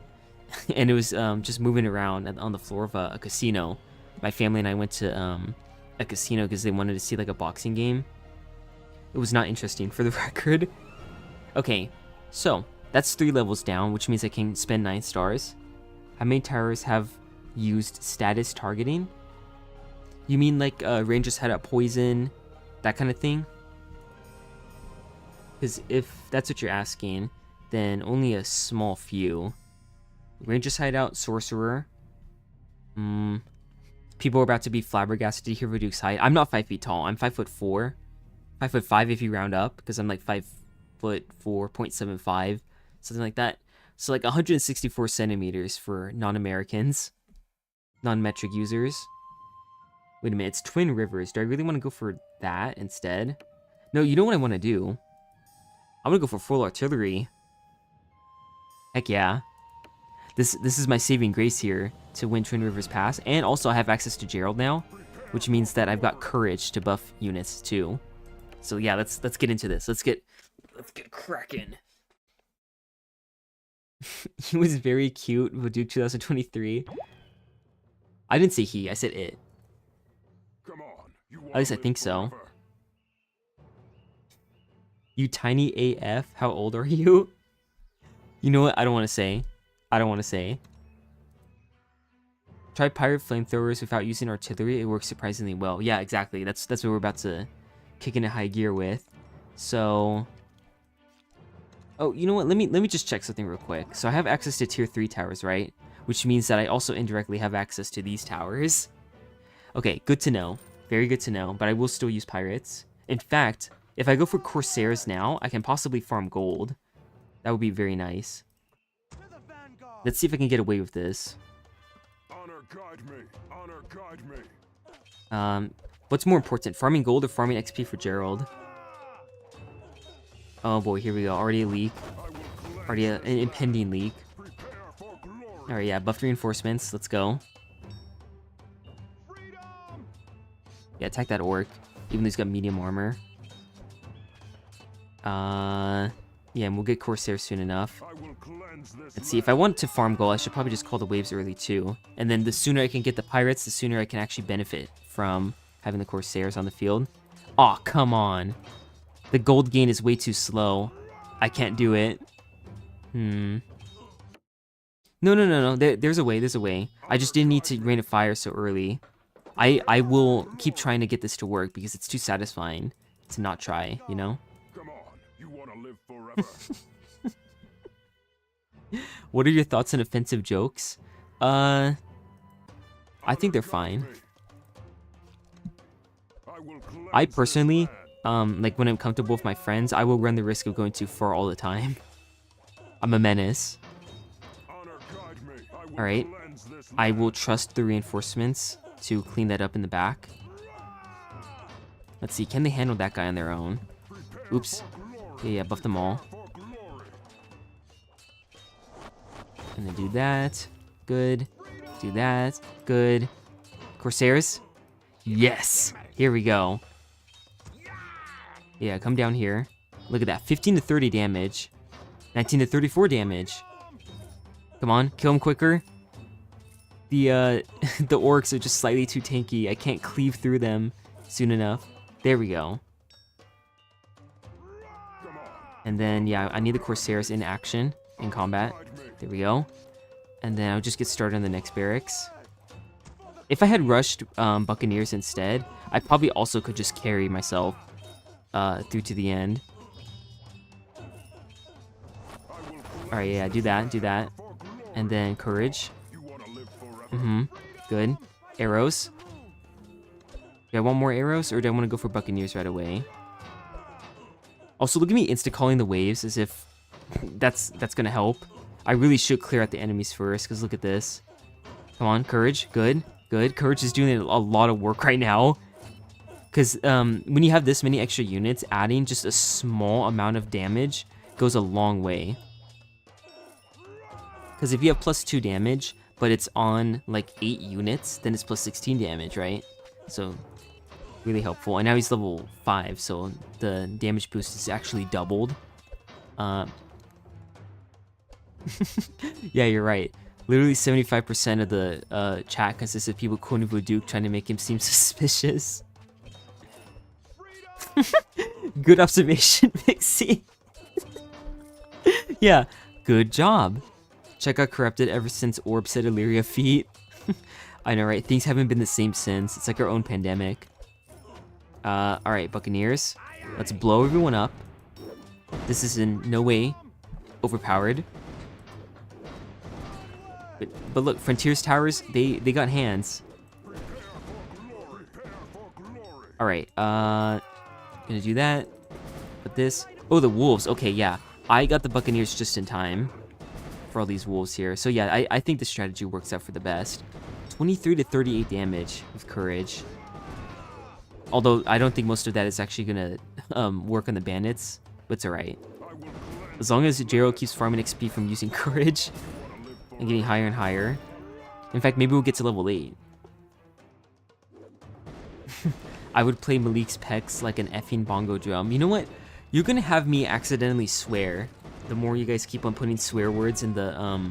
And it was just moving around on the floor of a casino. My family and I went to a casino because they wanted to see like a boxing game. It was not interesting for the record. Okay, so that's 3 levels down, which means I can spend 9 stars. How many towers have used status targeting? You mean like Rangers had a poison, that kind of thing? Because if that's what you're asking, then only a small few. Rangers hideout, sorcerer. People are about to be flabbergasted to hear Vaduke's height. I'm not 5 feet tall. I'm 5'4". 5'5" if you round up, because I'm like 5'4.75", something like that. So like 164 centimeters for non-Americans, non-metric users. Wait a minute, it's Twin Rivers. Do I really want to go for that instead? No, you know what I want to do? I want to go for full artillery. Heck yeah. This is my saving grace here to win Twin Rivers Pass. And also I have access to Gerald now, which means that I've got courage to buff units too. So yeah, let's get into this. Let's get cracking. He was very cute, Vaduke 2023. I didn't say he, I said it. Come on, At least I think so. You tiny AF, how old are you? You know what? I don't want to say. I don't want to say. Try pirate flamethrowers without using artillery. It works surprisingly well. Yeah, exactly. That's what we're about to kick into high gear with. So, oh, you know what? Let me just check something real quick. So I have access to tier 3 towers, right? Which means that I also indirectly have access to these towers. Okay, good to know. Very good to know. But I will still use pirates. In fact, if I go for Corsairs now, I can possibly farm gold. That would be very nice. Let's see if I can get away with this. Honor guide me. Honor guide me. What's more important, farming gold or farming XP for Gerald? Oh boy, here we go. Already a leak. Already an impending leak. Alright, yeah, buffed reinforcements. Let's go. Yeah, attack that orc. Even though he's got medium armor. Yeah, and we'll get Corsair soon enough. Let's see, if I want to farm gold, I should probably just call the waves early too. And then the sooner I can get the pirates, the sooner I can actually benefit from having the Corsairs on the field. Aw, come on. The gold gain is way too slow. I can't do it. No. There's a way, there's a way. I just didn't need to rain of fire so early. I will keep trying to get this to work because it's too satisfying to not try, you know? Come on, you want to live forever. What are your thoughts on offensive jokes? I think they're fine. I personally, like when I'm comfortable with my friends, I will run the risk of going too far all the time. I'm a menace. Alright, I will trust the reinforcements to clean that up in the back. Let's see, can they handle that guy on their own? Oops. Yeah, buff them all. And then do that. Good. Do that. Good. Corsairs. Yes. Here we go. Yeah, come down here. Look at that. 15 to 30 damage. 19 to 34 damage. Come on, kill him quicker. The the orcs are just slightly too tanky. I can't cleave through them soon enough. There we go. And then, yeah, I need the Corsairs in action, in combat. There we go. And then I'll just get started on the next barracks. If I had rushed Buccaneers instead, I probably also could just carry myself through to the end. Alright, yeah, do that. And then Courage. Good. Arrows. Do I want more arrows, or do I want to go for Buccaneers right away? Also, look at me insta-calling the waves as if that's gonna help. I really should clear out the enemies first, because look at this. Come on, Courage. Good. Courage is doing a lot of work right now. Because when you have this many extra units, adding just a small amount of damage goes a long way. Because if you have +2 damage, but it's on like 8 units, then it's +16 damage, right? So, really helpful. And now he's level 5, so the damage boost is actually doubled. Yeah, you're right. Literally 75% of the chat consists of people quoting Duke trying to make him seem suspicious. Good observation, Pixie. Yeah, good job. Chat got corrupted ever since Orb said Illyria feat. I know, right? Things haven't been the same since. It's like our own pandemic. Alright, Buccaneers. Let's blow everyone up. This is in no way overpowered. But look, Frontiers Towers, they got hands. Alright, gonna do that. Put this. Oh, the wolves. Okay, yeah. I got the Buccaneers just in time for all these wolves here. So yeah, I think the strategy works out for the best. 23 to 38 damage with Courage. Although I don't think most of that is actually gonna work on the bandits, but it's alright. As long as Gerald keeps farming XP from using Courage and getting higher and higher. In fact, maybe we'll get to level 8. I would play Malik's pecs like an effing bongo drum. You know what? You're gonna have me accidentally swear. The more you guys keep on putting swear words in the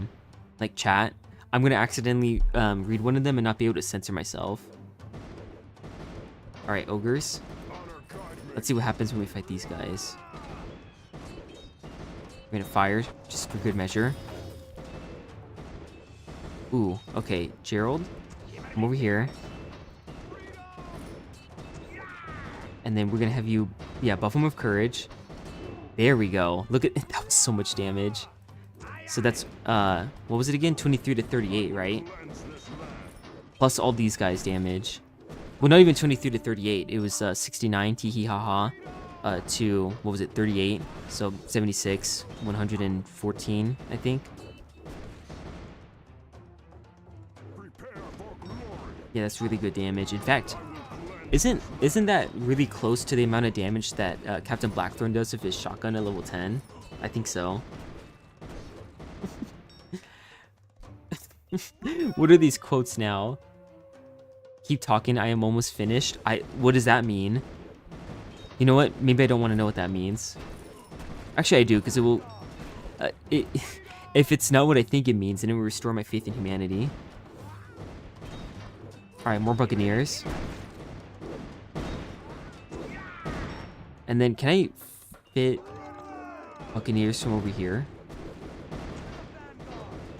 like chat, I'm gonna accidentally read one of them and not be able to censor myself. Alright, ogres. Let's see what happens when we fight these guys. We're gonna fire just for good measure. Ooh, okay, Gerald, come over here. And then we're gonna have you, yeah, buff him with Courage. There we go. Look at, that was so much damage. So that's, what was it again? 23 to 38, right? Plus all these guys' damage. Well, not even 23 to 38. It was 69, tee haha, to, what was it, 38? So 76, 114, I think. Yeah, that's really good damage. In fact, isn't that really close to the amount of damage that Captain Blackthorn does with his shotgun at level 10? I think so. What are these quotes now? Keep talking, I am almost finished. What does that mean? You know what? Maybe I don't want to know what that means. Actually, I do, because it will... if it's not what I think it means, then it will restore my faith in humanity. Alright, more Buccaneers. And then, can I fit Buccaneers from over here?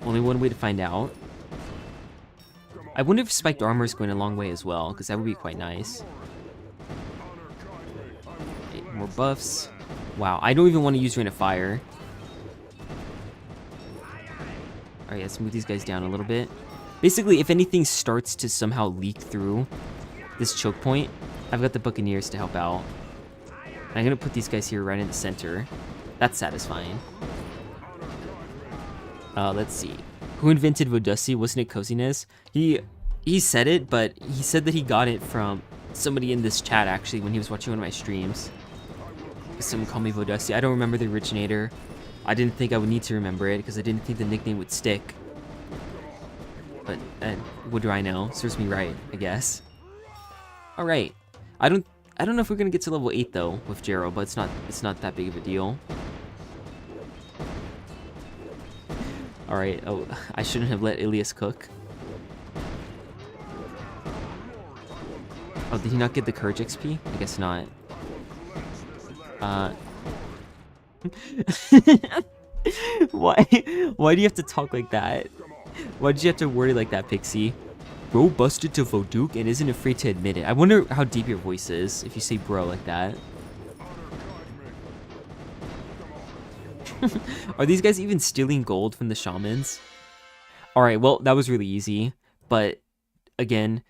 Only one way to find out. I wonder if spiked armor is going a long way as well, because that would be quite nice. Okay, more buffs. Wow, I don't even want to use Rain of Fire. Alright, let's move these guys down a little bit. Basically, if anything starts to somehow leak through this choke point, I've got the Buccaneers to help out. And I'm going to put these guys here right in the center. That's satisfying. Let's see. Who invented Vodussi? Wasn't it Coziness? He said it, but he said that he got it from somebody in this chat, actually, when he was watching one of my streams. Someone called me Vodussi. I don't remember the originator. I didn't think I would need to remember it, because I didn't think the nickname would stick. But what do I know? Serves me right, I guess. All right. I don't know if we're gonna get to level 8 though with Gerald, but it's not that big of a deal. All right. Oh, I shouldn't have let Ilias cook. Oh, did he not get the courage XP? I guess not. Why do you have to talk like that? Why did you have to word it like that, Pixie? Bro busted to Voduk and isn't afraid to admit it. I wonder how deep your voice is if you say bro like that. Are these guys even stealing gold from the shamans? Alright, well, that was really easy. But, again,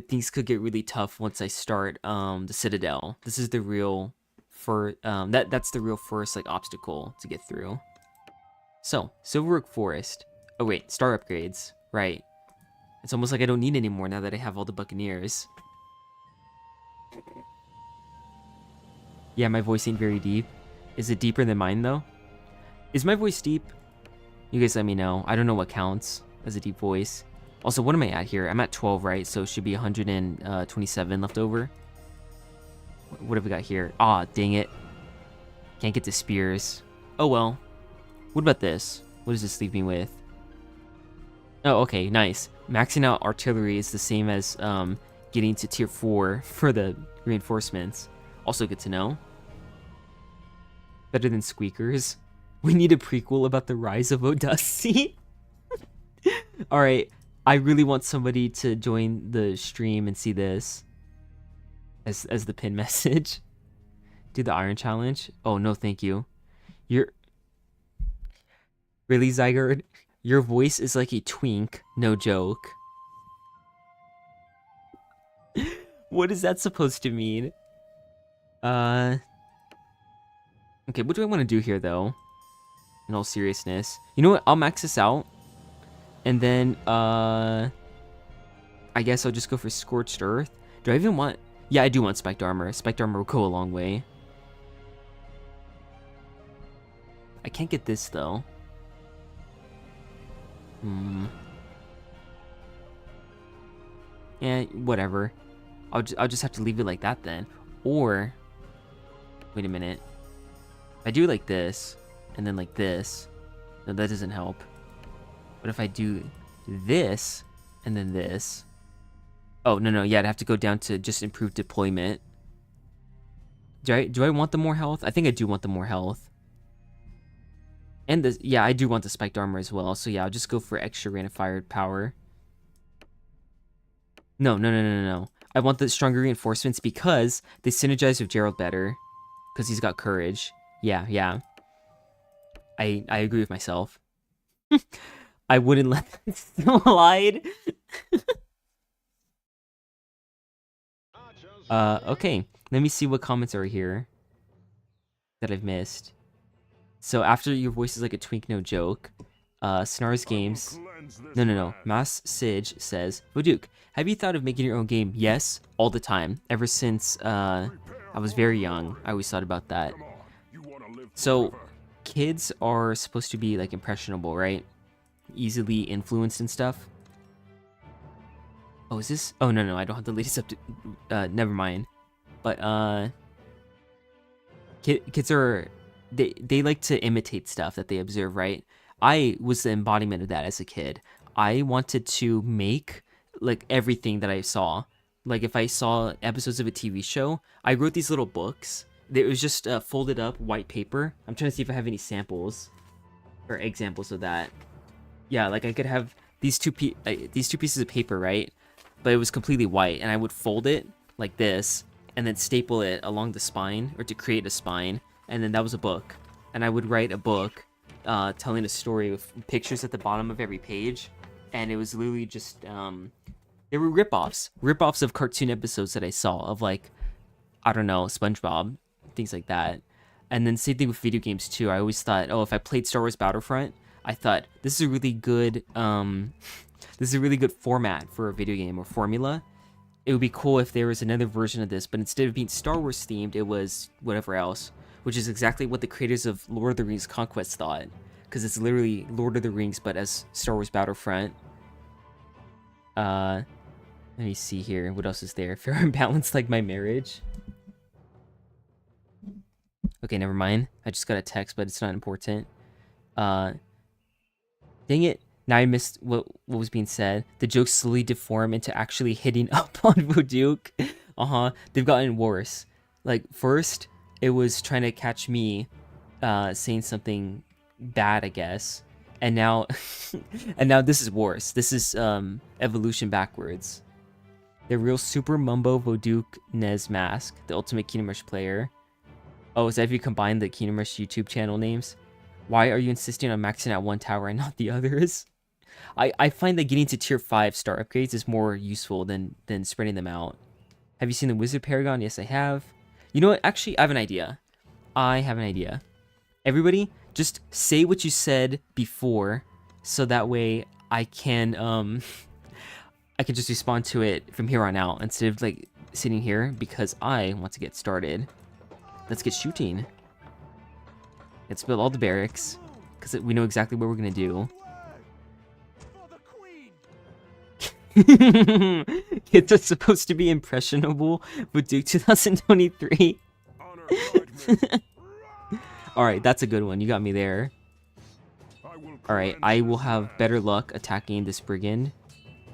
things could get really tough once I start the Citadel. This is the real that's the real first like obstacle to get through. So, Silverwood Forest. Oh wait, star upgrades. Right. It's almost like I don't need any more now that I have all the Buccaneers. Yeah, my voice ain't very deep. Is it deeper than mine though? Is my voice deep? You guys let me know. I don't know what counts as a deep voice. Also, what am I at here? I'm at 12, right? So it should be 127 left over. What have we got here? Ah, dang it. Can't get to spears. Oh well. What about this? What does this leave me with? Oh, okay, nice. Maxing out artillery is the same as getting to tier 4 for the reinforcements. Also good to know. Better than Squeakers. We need a prequel about the rise of Odussi. Alright, I really want somebody to join the stream and see this as the pin message. Do the iron challenge. Oh, no, thank you. You're... Really, Zygarde? Your voice is like a twink. No joke. What is that supposed to mean? Okay, what do I want to do here, though? In all seriousness. You know what? I'll max this out. And then, I guess I'll just go for Scorched Earth. Do I even want... Yeah, I do want Spiked Armor. Spiked Armor will go a long way. I can't get this, though. Yeah, whatever. I'll just have to leave it like that then. Or... Wait a minute. If I do like this, and then like this... No, that doesn't help. But if I do this, and then this... Oh, no, yeah, I'd have to go down to just improved deployment. Do I want the more health? I think I do want the more health. And this, yeah, I do want the spiked armor as well. So yeah, I'll just go for extra rate of firepower. No. I want the stronger reinforcements because they synergize with Gerald better. Because he's got courage. Yeah. I agree with myself. I wouldn't let that slide. Okay. Let me see what comments are here that I've missed. So after your voice is like a twink, no joke. Snars Games. No. Mas Sige says, Voduk, have you thought of making your own game? Yes, all the time. Ever since I was very young, I always thought about that. So kids are supposed to be like impressionable, right? Easily influenced and stuff. Oh, is this? Oh, no, I don't have the latest update. Never mind. But, kids are, they like to imitate stuff that they observe, right? I was the embodiment of that as a kid. I wanted to make, like, everything that I saw. Like, if I saw episodes of a TV show, I wrote these little books. It was just folded up white paper. I'm trying to see if I have any samples or examples of that. Yeah, like I could have these two pieces of paper, right? But it was completely white, and I would fold it like this, and then staple it along the spine, or to create a spine, and then that was a book. And I would write a book telling a story with pictures at the bottom of every page, and it was literally just, they were rip-offs of cartoon episodes that I saw, of like, I don't know, SpongeBob, things like that. And then same thing with video games too. I always thought, oh, if I played Star Wars Battlefront, I thought, this is a really good, this is a really good format for a video game, or formula. It would be cool if there was another version of this, but instead of being Star Wars themed, it was whatever else, which is exactly what the creators of Lord of the Rings Conquest thought, because it's literally Lord of the Rings, but as Star Wars Battlefront. Let me see here. What else is there? Fair and balanced like my marriage. Okay, never mind. I just got a text, but it's not important. Dang it. Now I missed what was being said. The jokes slowly deform into actually hitting up on Voduke. They've gotten worse. Like, first, it was trying to catch me saying something bad, I guess. And now, and now this is worse. This is evolution backwards. The real Super Mumbo Voduke Nez Mask, the ultimate Kingdom Rush player. Oh, is that if you combine the Kingdom Rush YouTube channel names? Why are you insisting on maxing out one tower and not the others? I find that getting to tier 5 star upgrades is more useful than spreading them out. Have you seen the Wizard Paragon? Yes, I have. You know what? Actually, I have an idea. Everybody, just say what you said before, so that way I can just respond to it from here on out instead of like sitting here, because I want to get started. Let's get shooting. Let's build all the barracks, because we know exactly what we're gonna do. Kids are supposed to be impressionable with Duke 2023. Alright, that's a good one. You got me there. Alright, I will have better luck attacking this brigand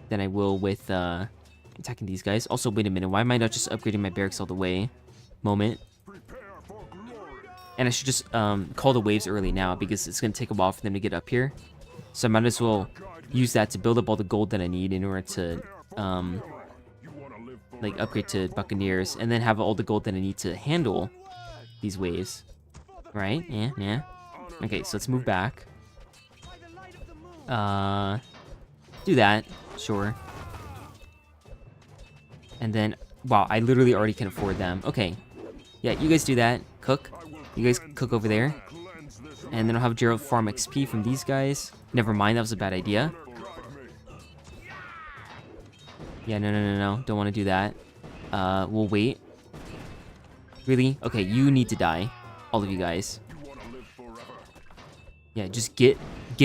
than I will with attacking these guys. Also, wait a minute. Why am I not just upgrading my barracks all the way? Moment. And I should just call the waves early now, because it's going to take a while for them to get up here. So I might as well use that to build up all the gold that I need in order to like upgrade to Buccaneers, and then have all the gold that I need to handle these waves. Right? Yeah. Okay, so let's move back. Do that. Sure. And then, wow, I literally already can afford them. Okay. Yeah, you guys do that. Cook. You guys cook over there. And then I'll have Gerald farm XP from these guys. Never mind, that was a bad idea. Yeah, no. Don't want to do that. We'll wait. Really? Okay, you need to die. All of you guys. Yeah, just get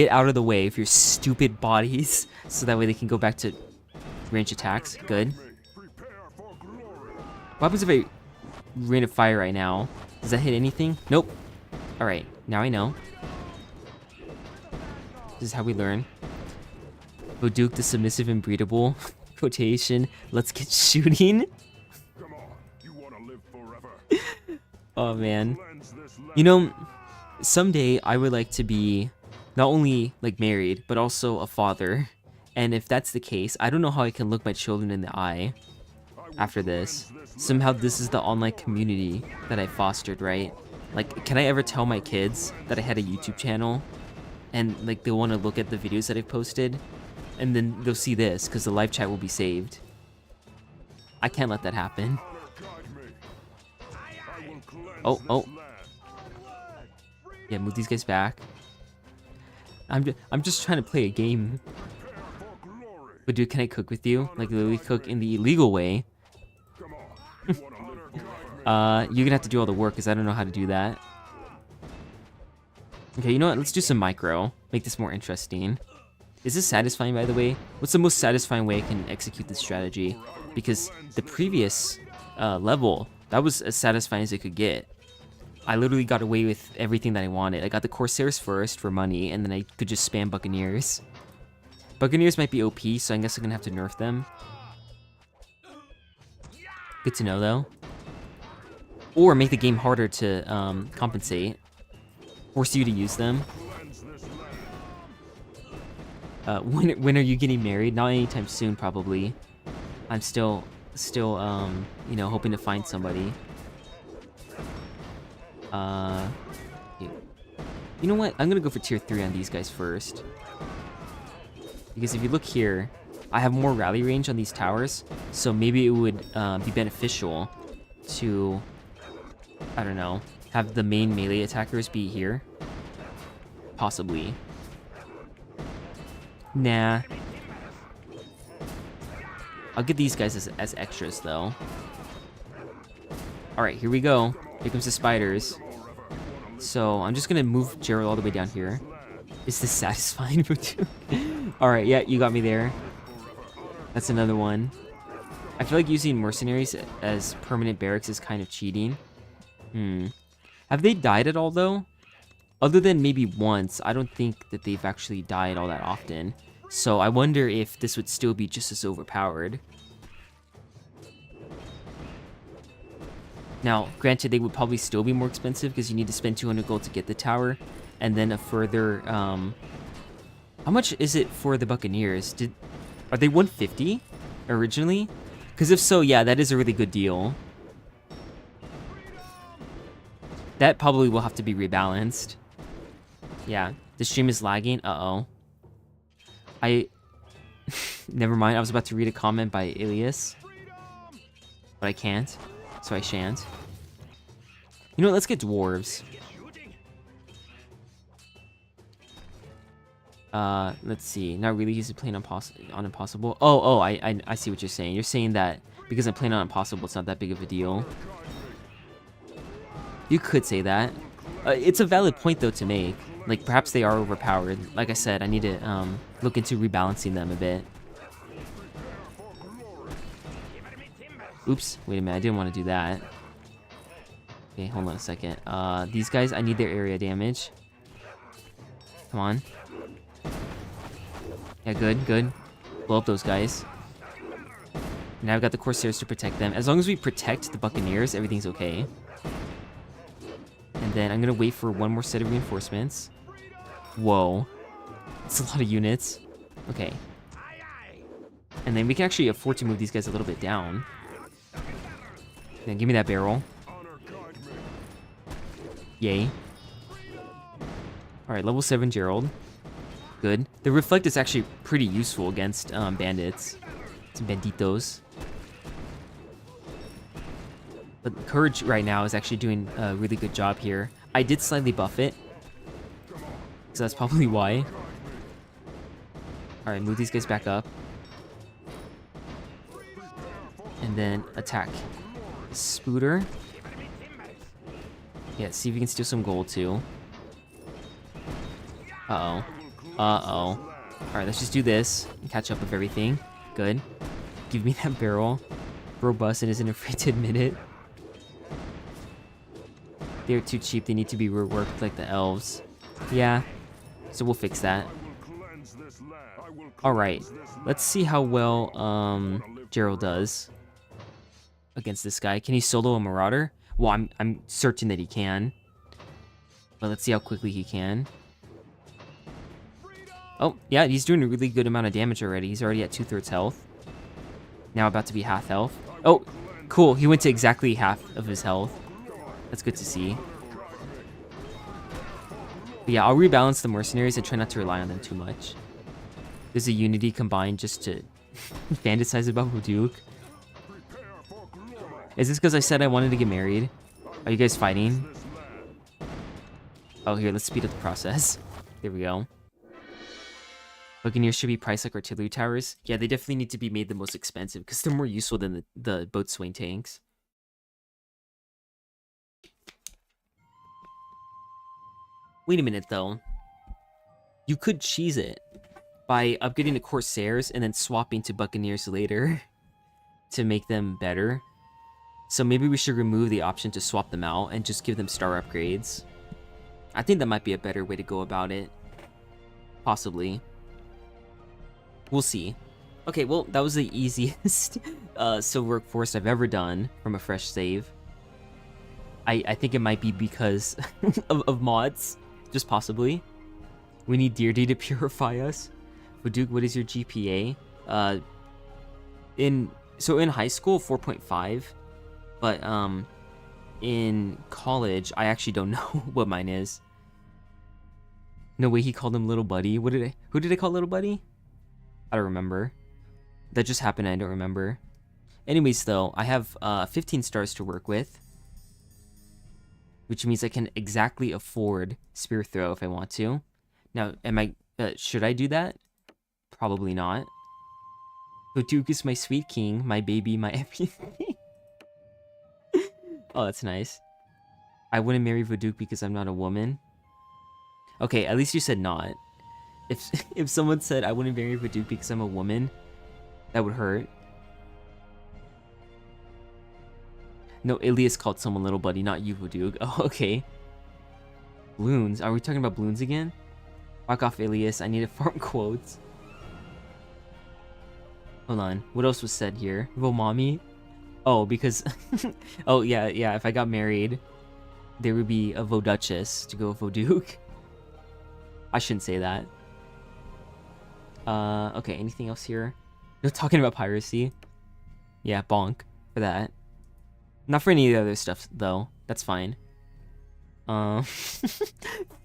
out of the way of your stupid bodies, so that way they can go back to range attacks. Good. What happens if I rain of fire right now? Does that hit anything? Nope. Alright, now I know. This is how we learn. Voduke the submissive and breedable. Quotation. Let's get shooting. Oh man. You know, someday I would like to be not only like married, but also a father. And if that's the case, I don't know how I can look my children in the eye after this. Somehow this is the online community that I fostered, right? Like, can I ever tell my kids that I had a YouTube channel and like they want to look at the videos that I've posted, and then they'll see this because the live chat will be saved? I can't let that happen. Oh. Yeah, move these guys back. I'm just trying to play a game. But dude, can I cook with you? Like, literally cook in the illegal way. You're gonna have to do all the work, because I don't know how to do that. Okay, you know what? Let's do some micro. Make this more interesting. Is this satisfying, by the way? What's the most satisfying way I can execute this strategy? Because the previous level, that was as satisfying as it could get. I literally got away with everything that I wanted. I got the Corsairs first for money, and then I could just spam Buccaneers. Buccaneers might be OP, so I guess I'm gonna have to nerf them. Good to know, though. Or make the game harder to compensate. Force you to use them. When are you getting married? Not anytime soon, probably. I'm still, you know, hoping to find somebody. You know what? I'm gonna go for tier 3 on these guys first. Because if you look here, I have more rally range on these towers, so maybe it would be beneficial to, I don't know, have the main melee attackers be here. Possibly. Nah. I'll get these guys as extras, though. Alright, here we go. Here comes the spiders. So, I'm just gonna move Gerald all the way down here. Is this satisfying for you? Alright, yeah, you got me there. That's another one. I feel like using mercenaries as permanent barracks is kind of cheating. Have they died at all, though? Other than maybe once, I don't think that they've actually died all that often. So I wonder if this would still be just as overpowered. Now, granted, they would probably still be more expensive because you need to spend 200 gold to get the tower. And then a further, how much is it for the Buccaneers? Are they 150 originally? Because if so, yeah, that is a really good deal. That probably will have to be rebalanced. Yeah, the stream is lagging. Uh-oh. Never mind, I was about to read a comment by Ilias. But I can't, so I shan't. You know what, let's get dwarves. Let's see. Not really, he's playing on Impossible. Oh, I see what you're saying. You're saying that because I'm playing on Impossible, it's not that big of a deal. You could say that. It's a valid point, though, to make. Like, perhaps they are overpowered. Like I said, I need to look into rebalancing them a bit. Oops, wait a minute, I didn't want to do that. Okay, hold on a second. These guys, I need their area damage. Come on. Yeah, good, good. Blow up those guys. Now I've got the Corsairs to protect them. As long as we protect the Buccaneers, everything's okay. And then I'm gonna wait for one more set of reinforcements. Whoa. It's a lot of units. Okay. And then we can actually afford to move these guys a little bit down. Then give me that barrel. Yay. Alright, level 7 Gerald. Good. The Reflect is actually pretty useful against bandits. Some banditos. But Courage right now is actually doing a really good job here. I did slightly buff it. So that's probably why. Alright, move these guys back up. And then attack. Spooter. Yeah, see if we can steal some gold too. Uh-oh. Uh-oh. Alright, let's just do this and catch up with everything. Good. Give me that barrel. Robust and isn't afraid to admit it. They're too cheap, they need to be reworked like the elves. Yeah, so we'll fix that. Alright, let's see how well Gerald does against this guy. Can he solo a Marauder? Well, I'm certain that he can. But let's see how quickly he can. Oh, yeah, he's doing a really good amount of damage already. He's already at 2/3 health. Now about to be half health. Oh, cool, he went to exactly half of his health. That's good to see. But yeah, I'll rebalance the mercenaries and try not to rely on them too much. There's a unity combined just to fantasize about Vuduk. Is this because I said I wanted to get married? Are you guys fighting? Oh, here, let's speed up the process. There we go. Buccaneers should be priced like artillery towers. Yeah, they definitely need to be made the most expensive because they're more useful than the boat swing tanks. Wait a minute, though. You could cheese it by upgrading the Corsairs and then swapping to Buccaneers later to make them better. So maybe we should remove the option to swap them out and just give them star upgrades. I think that might be a better way to go about it. Possibly. We'll see. Okay, well, that was the easiest Silver Workforce I've ever done from a fresh save. I think it might be because of mods. Just possibly. We need Deardy to purify us. Vuduk, what is your GPA? In high school, 4.5. But in college, I actually don't know what mine is. No way he called him little buddy. Who did I call little buddy? I don't remember. That just happened, I don't remember. Anyways, though, I have 15 stars to work with. Which means I can exactly afford Spear Throw if I want to. Now, should I do that? Probably not. Vuduk is my sweet king, my baby, my everything. Oh, that's nice. I wouldn't marry Vuduk because I'm not a woman. Okay, at least you said not. If someone said I wouldn't marry Vuduk because I'm a woman, That would hurt. No, Ilias called someone little buddy, not you, Voodoo. Oh, okay. Bloons. Are we talking about balloons again? Fuck off, Ilias. I need to farm quotes. Hold on. What else was said here? Mommy? Oh, because... oh, yeah. If I got married, there would be a Voduchess to go with Voduke. I shouldn't say that. Okay. Anything else here? No talking about piracy. Yeah, bonk for that. Not for any of the other stuff, though. That's fine.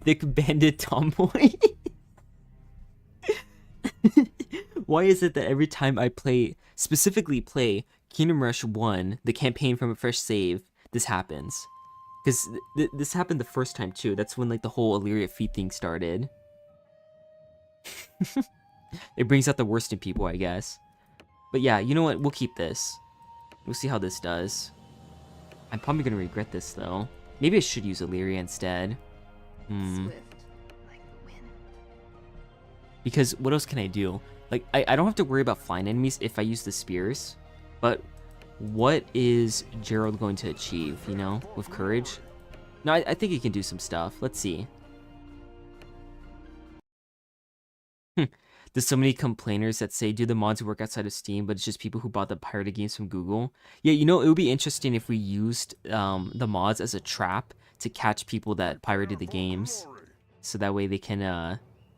Thick bandit tomboy. Why is it that every time I specifically play Kingdom Rush 1, the campaign from a fresh save, this happens? Because this happened the first time, too. That's when, like, the whole Illyria feet thing started. It brings out the worst in people, I guess. But yeah, you know what? We'll keep this. We'll see how this does. I'm probably gonna regret this though. Maybe I should use Illyria instead. Because what else can I do? Like, I don't have to worry about flying enemies if I use the spears. But what is Gerald going to achieve, you know, with courage? No, I think he can do some stuff. Let's see. There's so many complainers that say, do the mods work outside of Steam, but it's just people who bought the pirated games from Google. Yeah, you know, it would be interesting if we used the mods as a trap to catch people that pirated the games. So that way they can,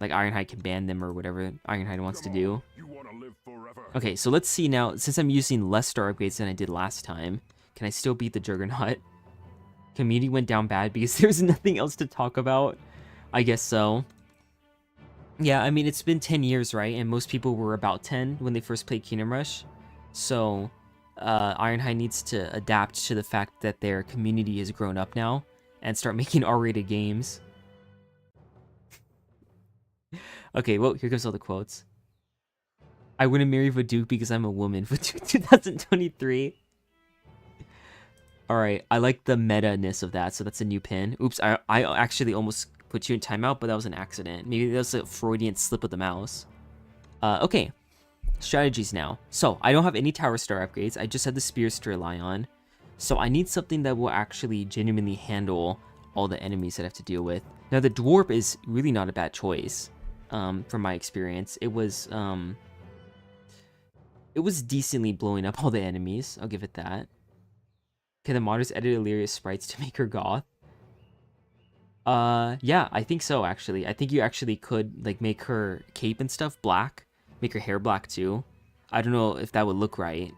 like Ironhide can ban them or whatever Ironhide wants to do. Okay, so let's see now. Since I'm using less star upgrades than I did last time, can I still beat the Juggernaut? Community went down bad because there's nothing else to talk about. I guess so. Yeah, I mean, it's been 10 years, right? And most people were about 10 when they first played Kingdom Rush. So, Ironhide needs to adapt to the fact that their community has grown up now and start making R-rated games. Okay, well, here comes all the quotes. I wouldn't marry Voduke because I'm a woman. Voduke 2023. Alright, I like the meta-ness of that, so that's a new pin. Oops, I actually almost put you in timeout, but that was an accident. Maybe that was a Freudian slip of the mouse. Okay. Strategies now. So, I don't have any tower star upgrades. I just have the spears to rely on. So, I need something that will actually genuinely handle all the enemies that I have to deal with. Now, the dwarf is really not a bad choice, from my experience. It was decently blowing up all the enemies. I'll give it that. Can the modders edit Illyria's sprites to make her goth? Yeah, I think so, actually. I think you actually could, like, make her cape and stuff black. Make her hair black, too. I don't know if that would look right,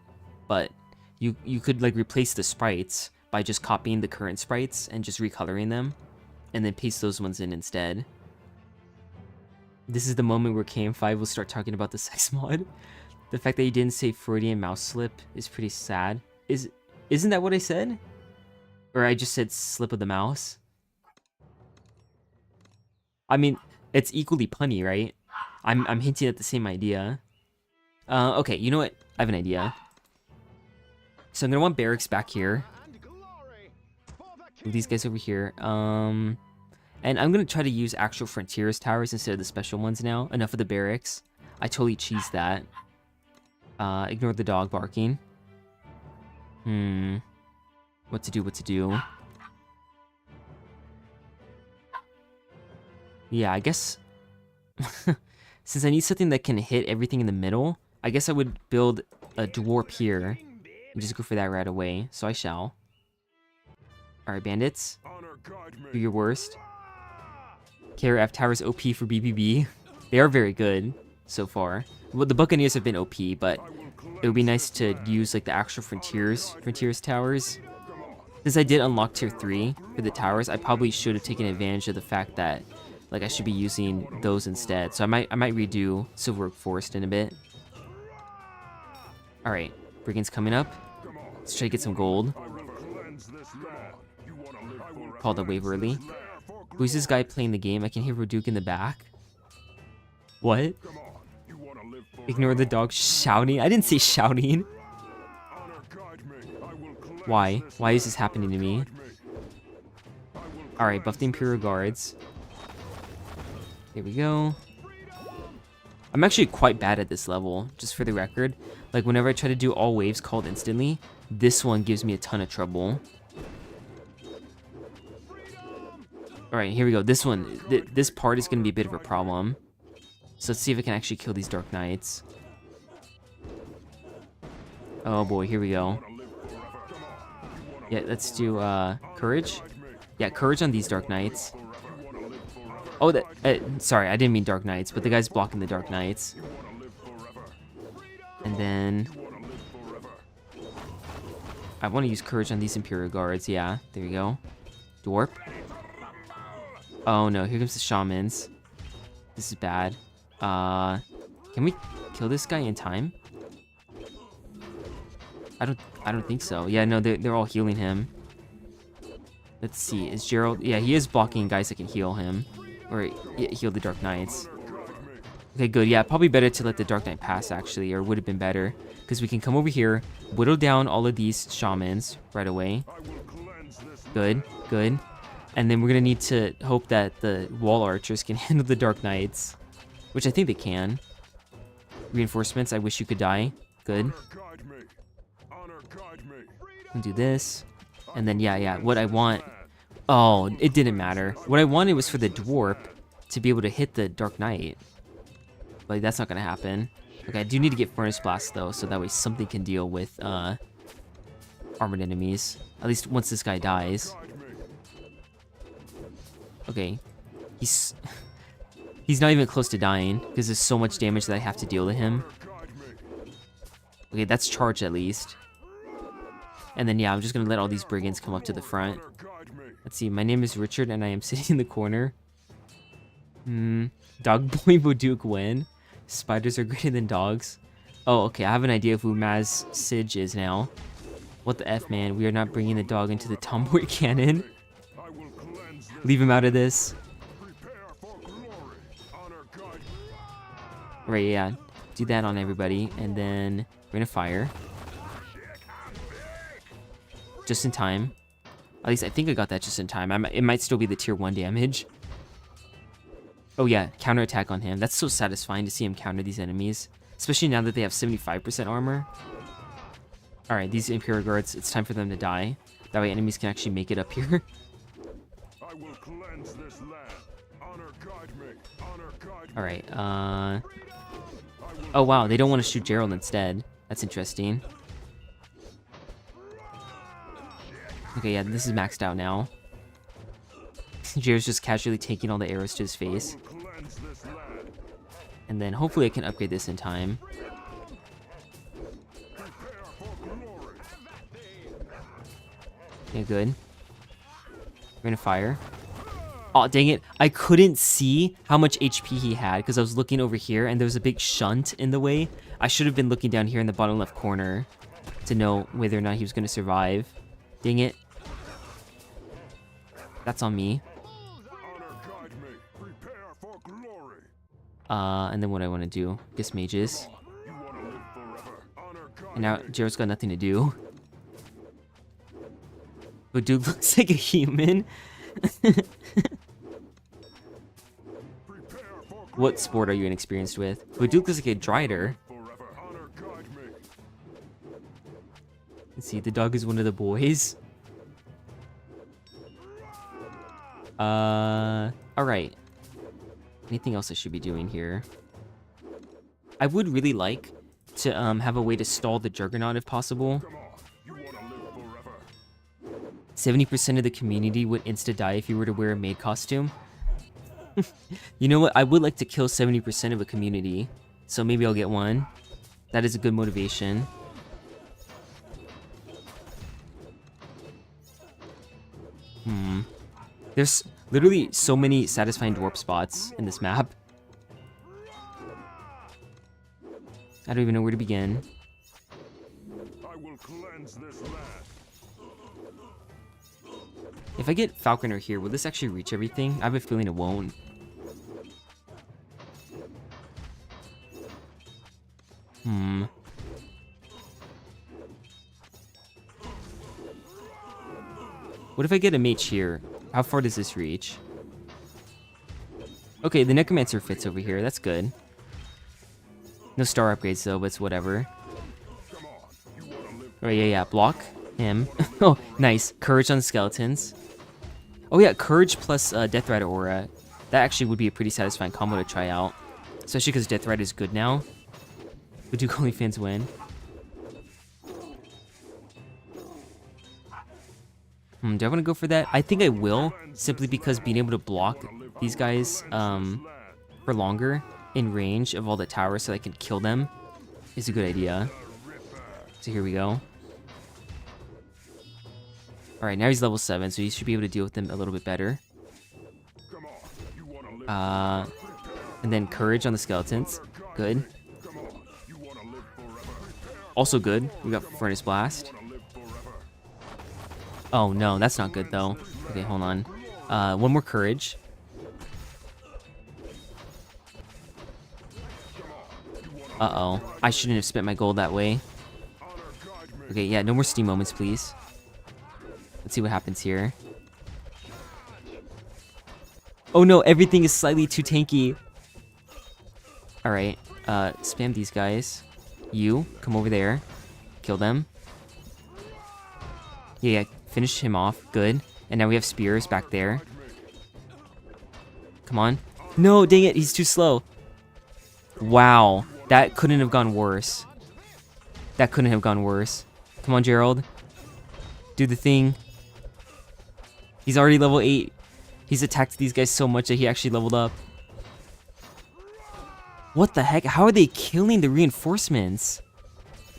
but you could, like, replace the sprites by just copying the current sprites and just recoloring them, and then paste those ones in instead. This is the moment where KM5 will start talking about the sex mod. The fact that you didn't say Freudian mouse slip is pretty sad. Isn't that what I said? Or I just said slip of the mouse? I mean, it's equally punny, right? I'm hinting at the same idea. Okay, you know what? I have an idea. So I'm gonna want barracks back here. Move these guys over here. And I'm gonna try to use actual Frontiers towers instead of the special ones now. Enough of the barracks. I totally cheesed that. Ignore the dog barking. What to do? Yeah, I guess... since I need something that can hit everything in the middle, I guess I would build a dwarf here. And just go for that right away, so I shall. Alright, bandits. Do your worst. KRF Towers OP for BBB. They are very good, so far. Well, the Buccaneers have been OP, but it would be nice to use, like, the actual Frontiers towers. Since I did unlock Tier 3 for the towers, I probably should have taken advantage of the fact that, like, I should be using those instead. So I might redo Silver Forest in a bit. Alright, Brigand's coming up. Let's try to get some gold. Call the wave early. Who's this guy playing the game? I can hear Roduke in the back. What? Ignore the dog shouting? I didn't say shouting. Why? Why is this happening to me? Alright, buff the Imperial Guards. Here we go. I'm actually quite bad at this level, just for the record. Like, whenever I try to do all waves called instantly, this one gives me a ton of trouble. Alright, here we go. This one, this part is going to be a bit of a problem. So let's see if I can actually kill these Dark Knights. Oh boy, here we go. Yeah, let's do Courage. Yeah, Courage on these Dark Knights. Oh, sorry, I didn't mean Dark Knights, but the guy's blocking the Dark Knights. And then I want to use Courage on these Imperial Guards. Yeah, there you go. Dwarp. Oh no, here comes the Shamans. This is bad. Can we kill this guy in time? I don't think so. Yeah, no, they're all healing him. Let's see, is Gerald... Yeah, he is blocking guys that can heal him. Or heal the Dark Knights. Okay, good. Yeah, probably better to let the Dark Knight pass, actually, or would have been better. Because we can come over here, whittle down all of these Shamans right away. Good, good. And then we're going to need to hope that the Wall Archers can handle the Dark Knights. Which I think they can. Reinforcements, I wish you could die. Good. And do this. And then, yeah, what I want... Oh, it didn't matter. What I wanted was for the Dwarf to be able to hit the Dark Knight. But that's not going to happen. Okay, I do need to get Furnace Blast, though, so that way something can deal with armored enemies. At least once this guy dies. Okay. He's not even close to dying, because there's so much damage that I have to deal to him. Okay, that's charged at least. And then, yeah, I'm just going to let all these brigands come up to the front. Let's see, my name is Richard, and I am sitting in the corner. Dog Boy Boduk when? Spiders are greater than dogs. Oh, okay, I have an idea of who Maz Sige is now. What the F, man? We are not bringing the dog into the Tomboy cannon. Leave him out of this. Right, yeah. Do that on everybody, and then we're gonna fire. Just in time. At least I think I got that just in time. It might still be the tier 1 damage. Oh yeah, counterattack on him. That's so satisfying to see him counter these enemies. Especially now that they have 75% armor. Alright, these Imperial Guards, it's time for them to die. That way enemies can actually make it up here. Alright, oh wow, they don't want to shoot Gerald instead. That's interesting. Okay, yeah, this is maxed out now. Jared's just casually taking all the arrows to his face. And then hopefully I can upgrade this in time. Okay, good. We're gonna fire. Oh, dang it. I couldn't see how much HP he had because I was looking over here and there was a big shunt in the way. I should have been looking down here in the bottom left corner to know whether or not he was gonna survive. Dang it. That's on me. And then what I want to do, guess mages. And now Jared's got nothing to do. But dude looks like a human. What sport are you inexperienced with? But Duke looks like a Drider. Let's see, the dog is one of the boys. Alright. Anything else I should be doing here? I would really like to have a way to stall the Juggernaut if possible. 70% of the community would insta-die if you were to wear a maid costume. You know what? I would like to kill 70% of a community. So maybe I'll get one. That is a good motivation. There's literally so many satisfying dwarf spots in this map. I don't even know where to begin. I will cleanse this land. If I get Falconer here, will this actually reach everything? I have a feeling it won't. What if I get a mage here? How far does this reach? Okay, the Necromancer fits over here. That's good. No star upgrades though, but it's whatever. Oh, yeah, block him. Oh, nice. Courage on the skeletons. Oh, yeah, Courage plus Death Rider Aura. That actually would be a pretty satisfying combo to try out. Especially because Death Rider is good now. But do OnlyFans win? Do I want to go for that? I think I will, simply because being able to block these guys for longer in range of all the towers so I can kill them is a good idea. So here we go. Alright, now he's level 7, so he should be able to deal with them a little bit better. And then Courage on the skeletons. Good. Also good. We got Furnace Blast. Oh no, that's not good though. Okay, hold on. One more Courage. Uh-oh. I shouldn't have spent my gold that way. Okay, yeah, no more steam moments, please. Let's see what happens here. Oh no, everything is slightly too tanky. Alright, spam these guys. You, come over there. Kill them. Yeah, finish him off. Good. And now we have spears back there. Come on. No, dang it, he's too slow. Wow, that couldn't have gone worse. That couldn't have gone worse. Come on, Gerald. Do the thing. He's already level 8. He's attacked these guys so much that he actually leveled up. What the heck? How are they killing the reinforcements?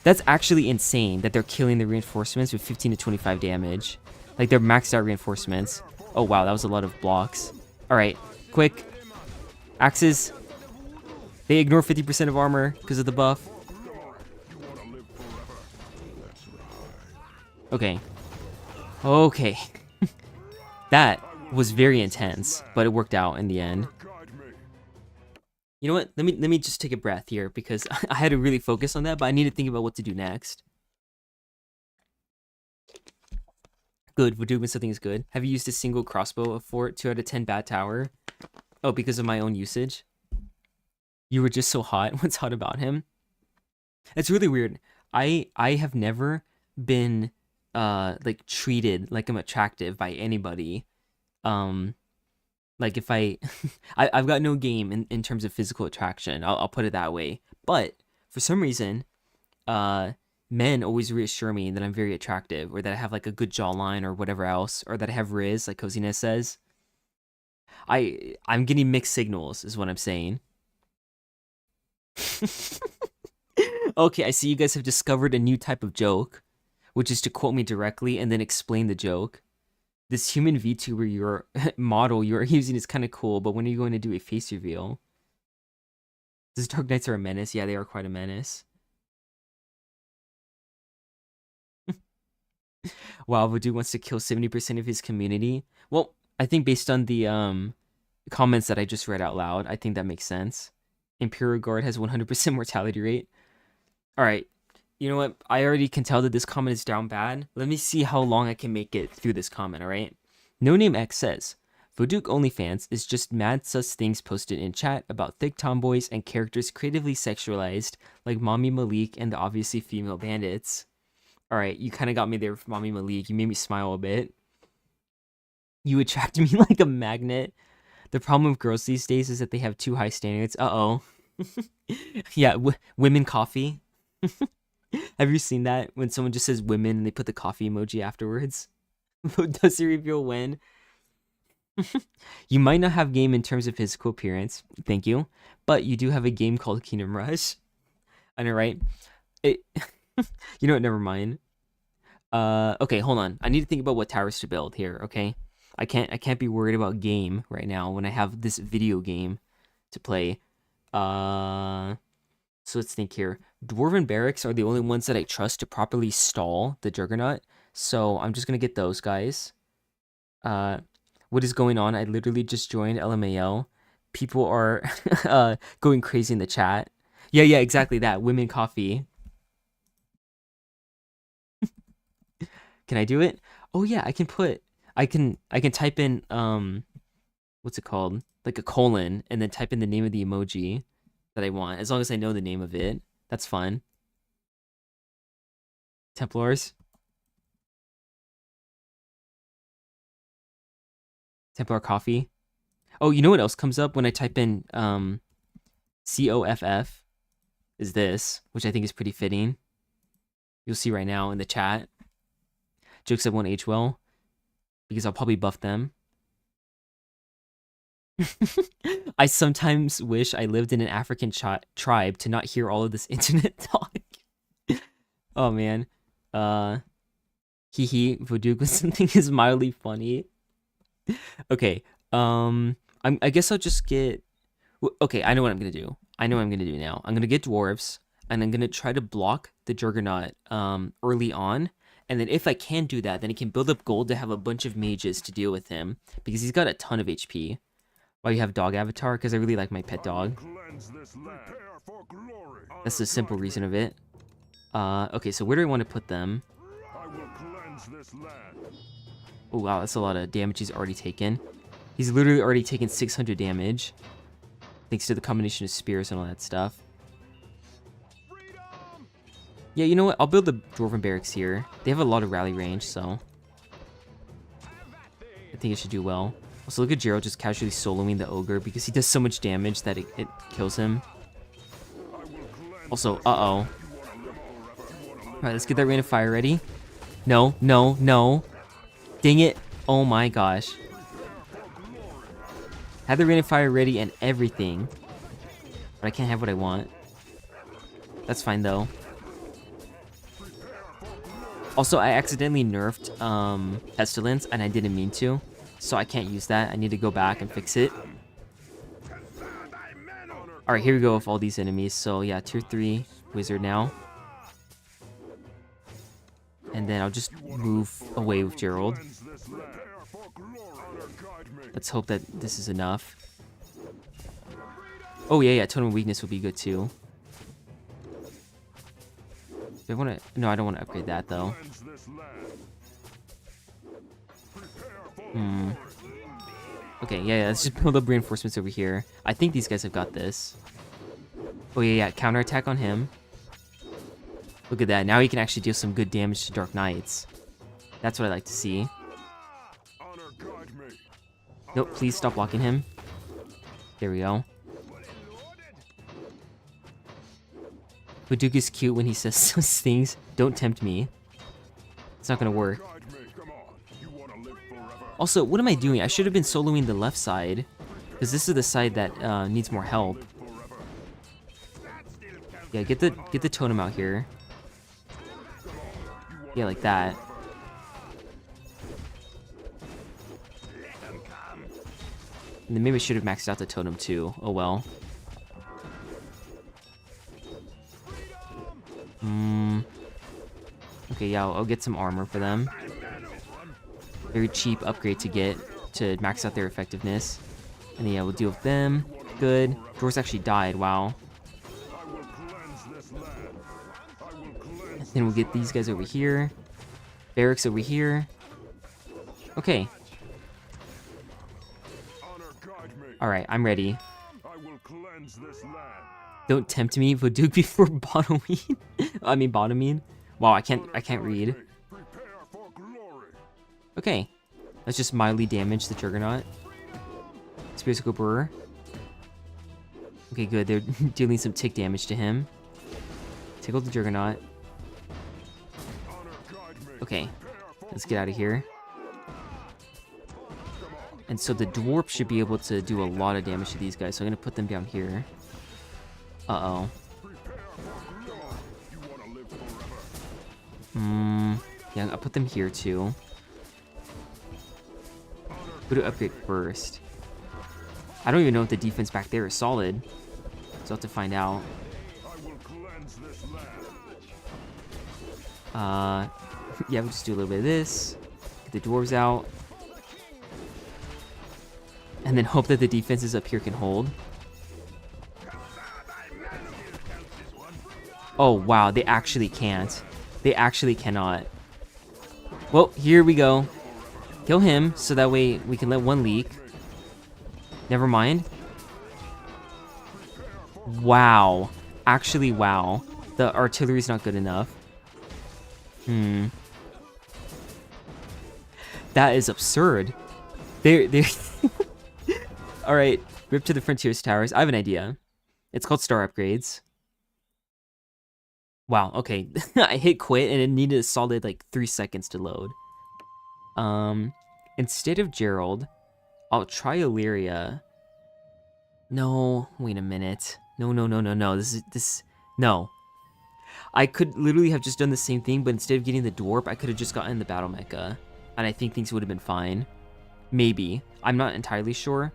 That's actually insane that they're killing the reinforcements with 15 to 25 damage. Like, they're maxed out reinforcements. Oh, wow, that was a lot of blocks. Alright, quick. Axes. They ignore 50% of armor because of the buff. Okay. Okay. That was very intense, but it worked out in the end. You know what? Let me just take a breath here because I had to really focus on that, but I need to think about what to do next. Good. Voodoo when something is good. Have you used a single crossbow of fort 2 out of 10 bad tower? Oh, because of my own usage? You were just so hot. What's hot about him? It's really weird. I have never been like treated like I'm attractive by anybody. Like if I've got no game in terms of physical attraction. I'll put it that way. But for some reason, men always reassure me that I'm very attractive, or that I have like a good jawline, or whatever else, or that I have Riz, like Coziness says. I'm getting mixed signals, is what I'm saying. Okay, I see you guys have discovered a new type of joke, which is to quote me directly and then explain the joke. This human VTuber your model you're using is kind of cool, but when are you going to do a face reveal? These Dark Knights are a menace. Yeah, they are quite a menace. Wow, Voodoo wants to kill 70% of his community. Well, I think based on the comments that I just read out loud, I think that makes sense. Imperial Guard has 100% mortality rate. Alright, you know what? I already can tell that this comment is down bad. Let me see how long I can make it through this comment, alright? No Name X says, Voodoo OnlyFans is just mad sus things posted in chat about thick tomboys and characters creatively sexualized, like Mommy Malik and the obviously female bandits. Alright, you kind of got me there with Mommy Malik. You made me smile a bit. You attract me like a magnet. The problem with girls these days is that they have too high standards. Uh-oh. Yeah, women coffee. Have you seen that? When someone just says women and they put the coffee emoji afterwards? Does he reveal when? You might not have game in terms of physical appearance. Thank you. But you do have a game called Kingdom Rush. I know, right? You know what? Never mind. Okay, hold on. I need to think about what towers to build here, okay? I can't be worried about game right now when I have this video game to play. So let's think here. Dwarven barracks are the only ones that I trust to properly stall the Juggernaut. So I'm just gonna get those guys. What is going on? I literally just joined LMAO. People are going crazy in the chat. Yeah, exactly that. Women coffee. Can I do it? Oh yeah, I can type in what's it called? Like a colon, and then type in the name of the emoji that I want, as long as I know the name of it. That's fun. Templars. Templar coffee. Oh, you know what else comes up when I type in COFF? Is this, which I think is pretty fitting. You'll see right now in the chat. Jokes that won't age well, because I'll probably buff them. I sometimes wish I lived in an African tribe to not hear all of this internet talk. Oh man. Hee Voodoo something is mildly funny. Okay. I guess I'll just get. Okay, I know what I'm gonna do. I know what I'm gonna do now. I'm gonna get dwarves, and I'm gonna try to block the Juggernaut early on, and then if I can do that, then he can build up gold to have a bunch of mages to deal with him because he's got a ton of HP. Why you have dog avatar? Because I really like my pet dog. That's the simple reason of it. Okay, so where do I want to put them? Oh wow, that's a lot of damage he's already taken. He's literally already taken 600 damage. Thanks to the combination of spears and all that stuff. Yeah, you know what? I'll build the Dwarven Barracks here. They have a lot of rally range, so I think it should do well. Also, look at Gerald just casually soloing the Ogre because he does so much damage that it kills him. Also, uh-oh. Alright, let's get that Rain of Fire ready. No, no, no. Dang it. Oh my gosh. Had the Rain of Fire ready and everything. But I can't have what I want. That's fine though. Also, I accidentally nerfed Pestilence and I didn't mean to. So I can't use that. I need to go back and fix it. Alright, here we go with all these enemies. So yeah, tier 3 wizard now. And then I'll just move away with Gerald. Let's hope that this is enough. Oh yeah, Totem of Weakness would be good too. Do I want to? No, I don't want to upgrade that though. Okay, yeah, let's just build up reinforcements over here. I think these guys have got this. Oh yeah, counterattack on him. Look at that. Now he can actually deal some good damage to Dark Knights. That's what I like to see. Nope, please stop blocking him. There we go. Baduk is cute when he says those things. Don't tempt me. It's not gonna work. Also, what am I doing? I should have been soloing the left side, because this is the side that needs more help. Yeah, get the totem out here. Yeah, like that. And then maybe I should have maxed out the totem too. Oh well. Okay, yeah, I'll get some armor for them. Very cheap upgrade to get to max out their effectiveness. And then, yeah, we'll deal with them. Good. Dwarves actually died. Wow. And then we'll get these guys over here. Barracks over here. Okay. Alright, I'm ready. Don't tempt me, Voduk before bottoming. I mean bottoming. Wow, I can't read. Okay. Let's just mildly damage the Juggernaut. Spearsicle Brewer. Okay, good. They're dealing some tick damage to him. Tickle the Juggernaut. Okay. Let's get out of here. And so the dwarf should be able to do a lot of damage to these guys. So I'm going to put them down here. Uh-oh. Yeah, I'll put them here too. Who to upgrade first? I don't even know if the defense back there is solid. So I'll have to find out. Yeah, we'll just do a little bit of this. Get the dwarves out. And then hope that the defenses up here can hold. Oh, wow. They actually can't. They actually cannot. Well, here we go. Kill him, so that way we can let one leak. Never mind. Wow. Actually, wow. The artillery's not good enough. That is absurd. They're all right. Rip to the Frontiers Towers. I have an idea. It's called Star Upgrades. Wow. Okay. I hit quit and it needed a solid like 3 seconds to load. Instead of Gerald, I'll try Illyria. No. Wait a minute. No. No. I could literally have just done the same thing, but instead of getting the Dwarf, I could have just gotten the Battle Mecha. And I think things would have been fine. Maybe. I'm not entirely sure.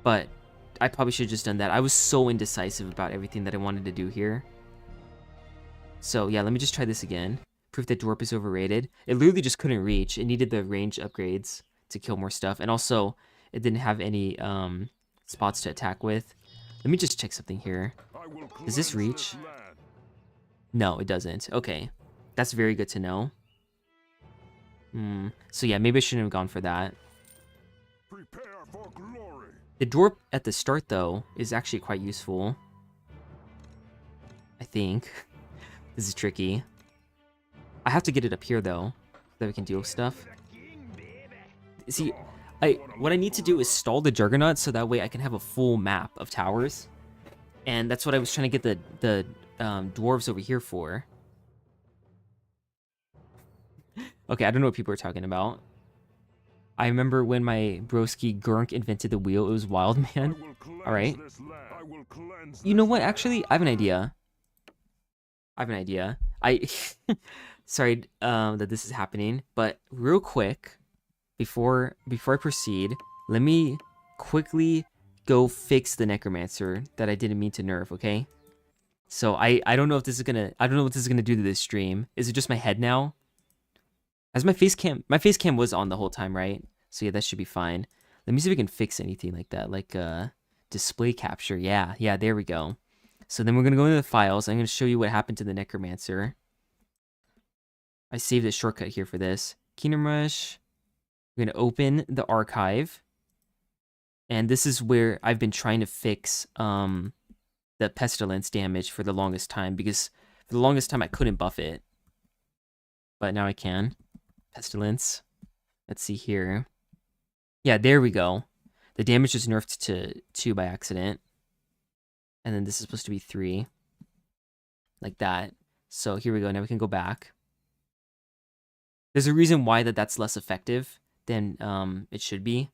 But I probably should have just done that. I was so indecisive about everything that I wanted to do here. So yeah, let me just try this again. Proof that Dwarf is overrated. It literally just couldn't reach. It needed the range upgrades to kill more stuff. And also, it didn't have any spots to attack with. Let me just check something here. Does this reach? No, it doesn't. Okay. That's very good to know. So yeah, maybe I shouldn't have gone for that. Prepare for glory. The Dwarf at the start, though, is actually quite useful. I think. This is tricky. I have to get it up here, though, so that we can deal with stuff. See, what I need to do is stall the Juggernaut so that way I can have a full map of towers. And that's what I was trying to get the dwarves over here for. Okay, I don't know what people are talking about. I remember when my broski Gurk invented the wheel. It was wild, man. Alright. You know what? Actually, I have an idea. Sorry that this is happening, but real quick, before I proceed, let me quickly go fix the Necromancer that I didn't mean to nerf, okay? So I don't know if this is gonna what this is gonna do to this stream. Is it just my head now? As my face cam was on the whole time, right? So yeah, that should be fine. Let me see if we can fix anything like that, like display capture. Yeah, there we go. So then we're gonna go into the files. I'm gonna show you what happened to the Necromancer. I saved a shortcut here for this. Kingdom Rush. We're gonna open the archive. And this is where I've been trying to fix the pestilence damage for the longest time, because for the longest time I couldn't buff it. But now I can. Pestilence. Let's see here. Yeah, there we go. The damage was nerfed to 2 by accident. And then this is supposed to be 3. Like that. So here we go. Now we can go back. There's a reason why that's less effective than it should be.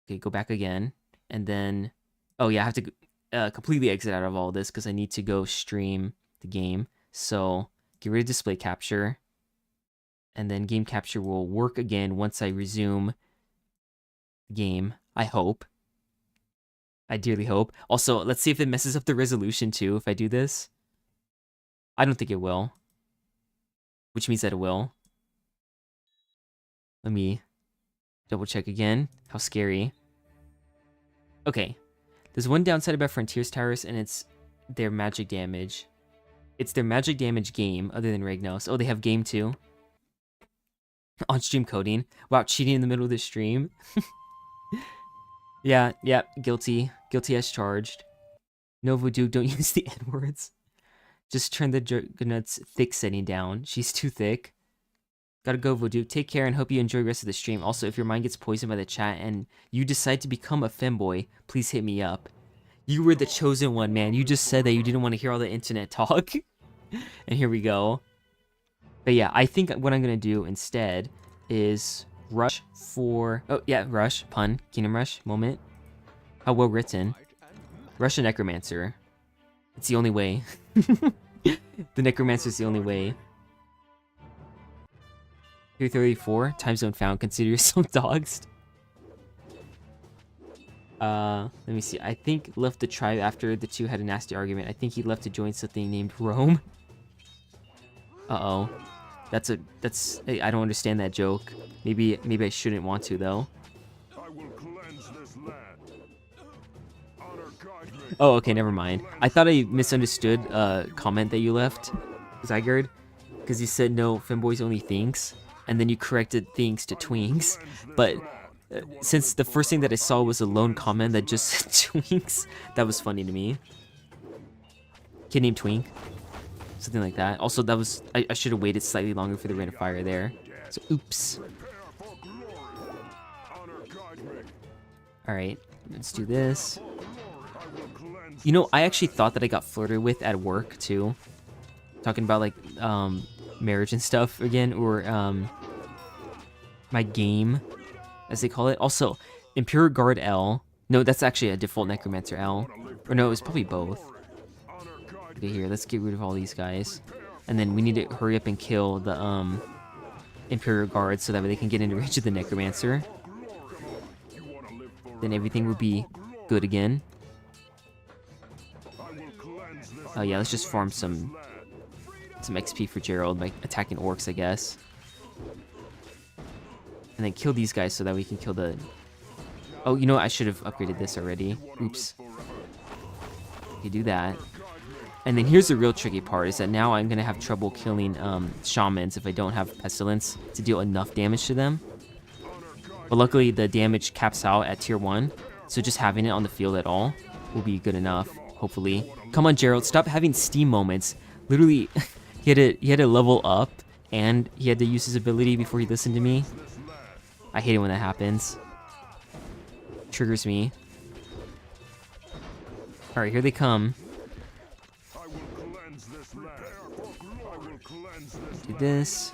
Okay, go back again. And then... Oh yeah, I have to completely exit out of all this because I need to go stream the game. So get rid of display capture. And then game capture will work again once I resume the game. I hope. I dearly hope. Also, let's see if it messes up the resolution too if I do this. I don't think it will. Which means that it will. Let me double check again. How scary. Okay. There's one downside about Frontiers Towers, and it's their magic damage. It's their magic damage game, other than Ragnos. Oh, they have game too. On stream coding. Wow, cheating in the middle of the stream. Yeah, guilty. Guilty as charged. No voodoo, don't use the N-words. Just turn the Juggernaut's thick setting down. She's too thick. Gotta go, voodoo. Take care and hope you enjoy the rest of the stream. Also, if your mind gets poisoned by the chat and you decide to become a femboy, please hit me up. You were the chosen one, man. You just said that you didn't want to hear all the internet talk. And here we go. But yeah, I think what I'm gonna do instead is rush for... Oh, yeah, rush. Pun. Kingdom Rush. Moment. How well written. Rush a Necromancer. It's the only way. The Necromancer's the only way. 334. Time zone found. Consider yourself doxed. Let me see. I think left the tribe after the two had a nasty argument. I think he left to join something named Rome. Uh-oh. I don't understand that joke. Maybe I shouldn't want to, though. I will cleanse this land. Honor guide me. Oh, okay, never mind. I thought I misunderstood a comment that you left, Zygard, because you said no, femboys only thinks, and then you corrected things to twinks. But since the first thing that I saw was a lone comment that just said twinks, that was funny to me. Kid named Twink. Something like that. Also, that was I should have waited slightly longer for the rain of fire there. So, oops. All right, let's do this. You know, I actually thought that I got flirted with at work too. Talking about like marriage and stuff again, or my game, as they call it. Also, Imperial Guard L. No, that's actually a default Necromancer L. Or no, it was probably both. Okay, here, let's get rid of all these guys. And then we need to hurry up and kill the Imperial Guard so that way they can get into range of the Necromancer. Then everything will be good again. Oh yeah, let's just farm some XP for Gerald by attacking orcs, I guess. And then kill these guys so that we can kill the... Oh, you know what? I should have upgraded this already. Oops. You do that. And then here's the real tricky part, is that now I'm going to have trouble killing shamans if I don't have Pestilence to deal enough damage to them. But luckily, the damage caps out at tier 1, so just having it on the field at all will be good enough, hopefully. Come on, Gerald, stop having Steam moments. Literally, he had to level up, and he had to use his ability before he listened to me. I hate it when that happens. Triggers me. Alright, here they come. Do this.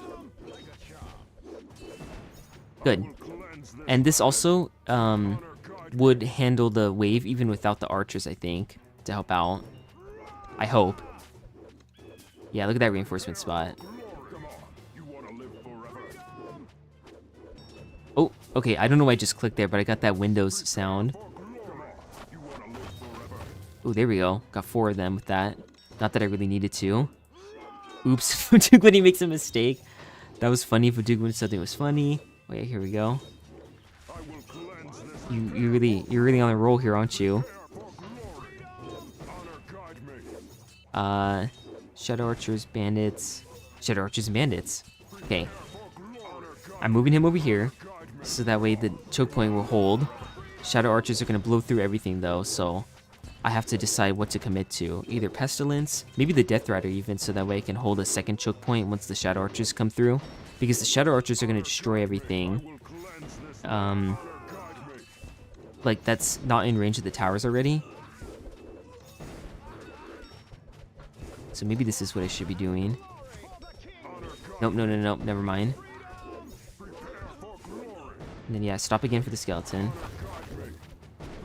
Good. And this also would handle the wave even without the archers, I think, to help out. I hope. Yeah, look at that reinforcement spot. Oh, okay, I don't know why I just clicked there, but I got that Windows sound. Oh, there we go. Got 4 of them with that. Not that I really needed to. Oops, Duke when he makes a mistake. That was funny if Duke when something was funny. Oh yeah, here we go. You're really on a roll here, aren't you? Shadow Archers, Bandits. Shadow Archers and Bandits. Okay. I'm moving him over here, so that way the choke point will hold. Shadow Archers are gonna blow through everything though, so I have to decide what to commit to. Either Pestilence, maybe the Death Rider even, so that way I can hold a second choke point once the Shadow Archers come through. Because the Shadow Archers are gonna destroy everything. Like that's not in range of the towers already. So maybe this is what I should be doing. Nope, no, never mind. And then yeah, stop again for the skeleton.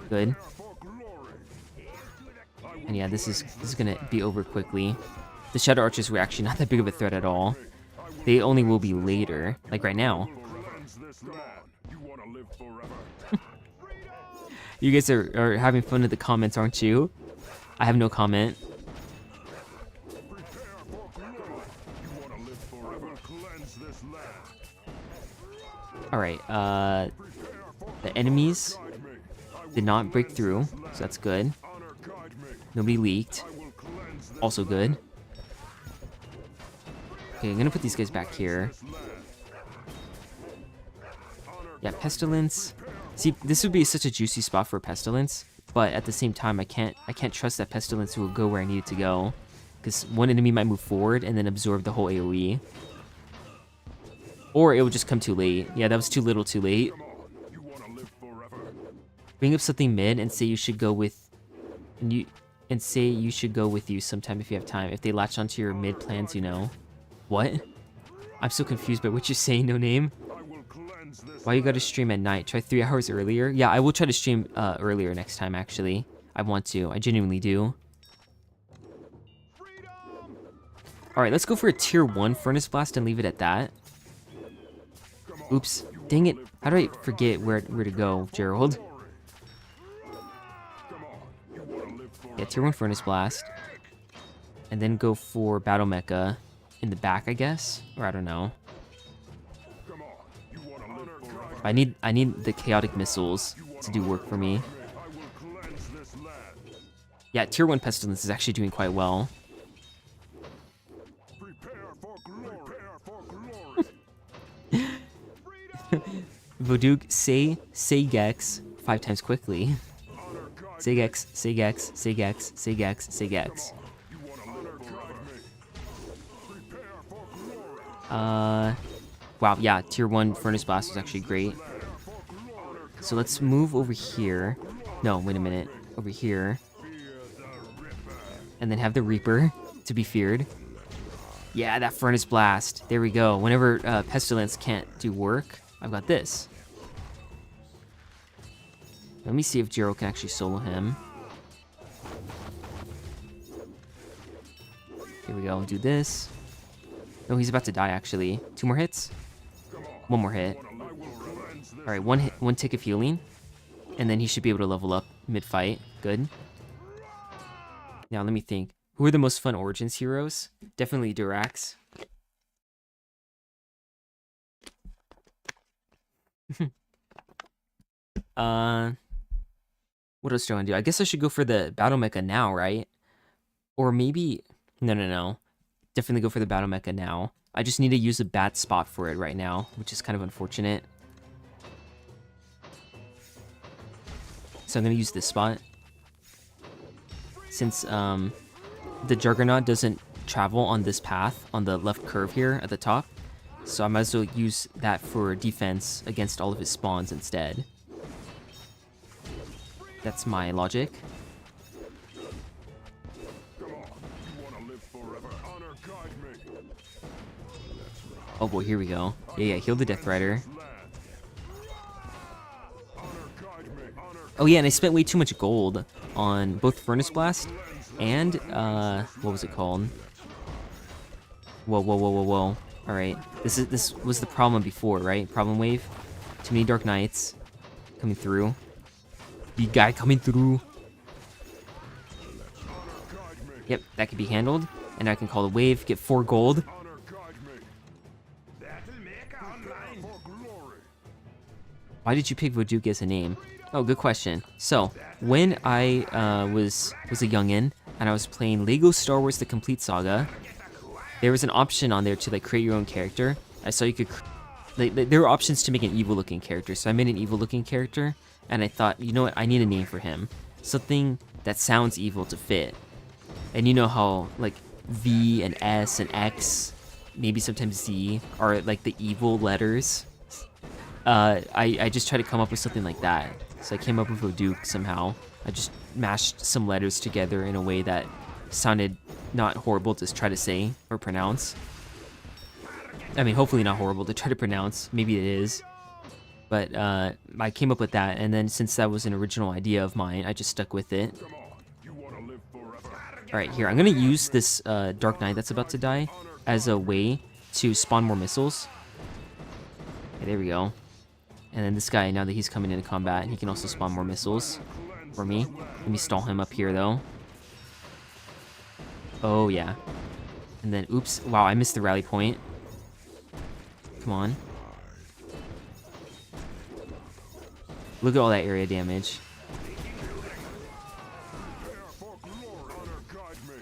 Good. And yeah, this is gonna be over quickly. The Shadow Archers were actually not that big of a threat at all. They only will be later, like right now. You guys are having fun in the comments, aren't you? I have no comment. Alright, the enemies did not break through, so that's good. Nobody leaked. Also good. Okay, I'm gonna put these guys back here. Yeah, Pestilence. See, this would be such a juicy spot for Pestilence, but at the same time, I can't trust that Pestilence will go where I need it to go, because one enemy might move forward and then absorb the whole AoE. Or it will just come too late. Yeah, that was too little too late. Bring up something mid and say you should go with... And say you should go with you sometime if you have time. If they latch onto your mid plans, you know. What? I'm so confused by what you're saying, No Name. Why you gotta stream at night? Try 3 hours earlier? Yeah, I will try to stream earlier next time, actually. I want to. I genuinely do. Alright, let's go for a tier 1 Furnace Blast and leave it at that. Oops. Dang it. How do I forget where to go, Gerald? Yeah, tier 1 Furnace Blast. And then go for Battle Mecha in the back, I guess? Or I don't know. I need the Chaotic Missiles to do work for me. Yeah, tier 1 Pestilence is actually doing quite well. Voduk, say Gex 5 times quickly. Say Gex, say Gex, say Gex, say Gex, say Gex. Wow, yeah, tier 1 Furnace Blast was actually great. So let's move over here. No, wait a minute. Over here. And then have the Reaper to be feared. Yeah, that Furnace Blast. There we go. Whenever Pestilence can't do work, I've got this. Let me see if Jiro can actually solo him. Here we go, do this. No, he's about to die, actually. 2 more hits? 1 more hit. Alright, one tick of healing. And then he should be able to level up mid-fight. Good. Now, let me think. Who are the most fun Origins heroes? Definitely Durax. What else do I want to do? I guess I should go for the Battle Mecha now, right? Or maybe... No. Definitely go for the Battle Mecha now. I just need to use a bad spot for it right now, which is kind of unfortunate. So I'm going to use this spot. Since the Juggernaut doesn't travel on this path, on the left curve here at the top. So I might as well use that for defense against all of his spawns instead. That's my logic. Oh boy, here we go. Yeah, heal the Death Rider. Oh yeah, and I spent way too much gold on both Furnace Blast and, what was it called? Whoa. Alright, this was the problem before, right? Problem wave. Too many Dark Knights coming through. Big guy coming through. Yep, that can be handled. And I can call the wave, get 4 gold. Why did you pick Voduke as a name? Oh, good question. So, when I was a youngin' and I was playing Lego Star Wars The Complete Saga, there was an option on there to like create your own character. I saw you could... there were options to make an evil-looking character, so I made an evil-looking character, and I thought, you know what, I need a name for him. Something that sounds evil to fit. And you know how, like, V and S and X, maybe sometimes Z, are like the evil letters? I just tried to come up with something like that. So I came up with Voduke somehow. I just mashed some letters together in a way that sounded not horrible to try to say or pronounce. I mean, hopefully not horrible to try to pronounce. Maybe it is. But I came up with that, and then since that was an original idea of mine, I just stuck with it. Alright, here, I'm going to use this Dark Knight that's about to die as a way to spawn more missiles. Okay, there we go. And then this guy, now that he's coming into combat, he can also spawn more missiles for me. Let me stall him up here, though. Oh, yeah. And then, oops. Wow, I missed the rally point. Come on. Look at all that area damage.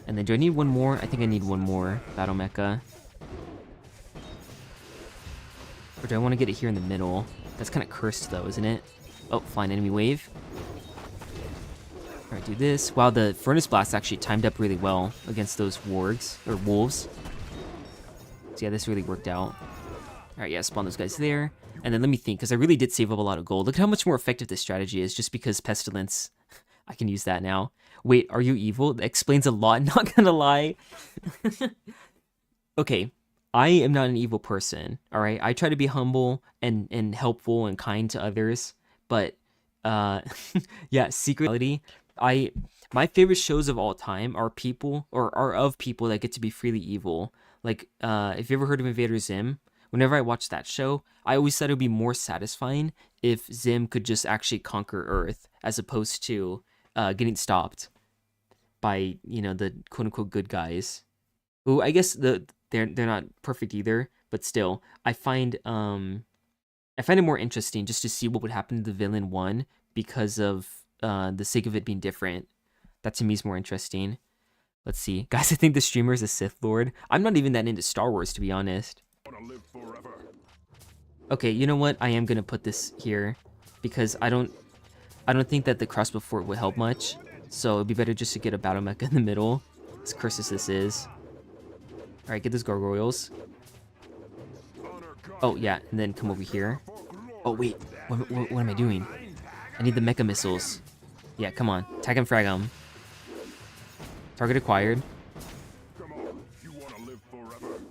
And then do I need one more? I think I need one more Battle Mecha. Or do I want to get it here in the middle? That's kind of cursed though, isn't it? Oh, flying enemy wave. Alright, do this. Wow, the Furnace Blast actually timed up really well against those wargs, or wolves. So yeah, this really worked out. Alright, yeah, spawn those guys there. And then let me think, because I really did save up a lot of gold. Look at how much more effective this strategy is, just because Pestilence. I can use that now. Wait, are you evil? That explains a lot, not gonna lie. Okay, I am not an evil person, alright? I try to be humble and helpful and kind to others, but, yeah, secretly, my favorite shows of all time are people, or are of people that get to be freely evil. Like, if you ever heard of Invader Zim, whenever I watched that show, I always thought it would be more satisfying if Zim could just actually conquer Earth, as opposed to getting stopped by, you know, the quote-unquote good guys. Who, I guess they're not perfect either, but still, I find it more interesting just to see what would happen to the villain one because of the sake of it being different. That to me is more interesting. Let's see. Guys, I think the streamer is a Sith Lord. I'm not even that into Star Wars, to be honest. Okay, you know what? I am gonna put this here because I don't think that the crossbow fort would help much. So it'd be better just to get a battle mecha in the middle. As cursed as this is. Alright, get those gargoyles. Oh, yeah, and then come over here. Oh, wait. What am I doing? I need the mecha missiles. Yeah, come on. Tag and frag 'em. Target acquired. Come on, you wanna live forever?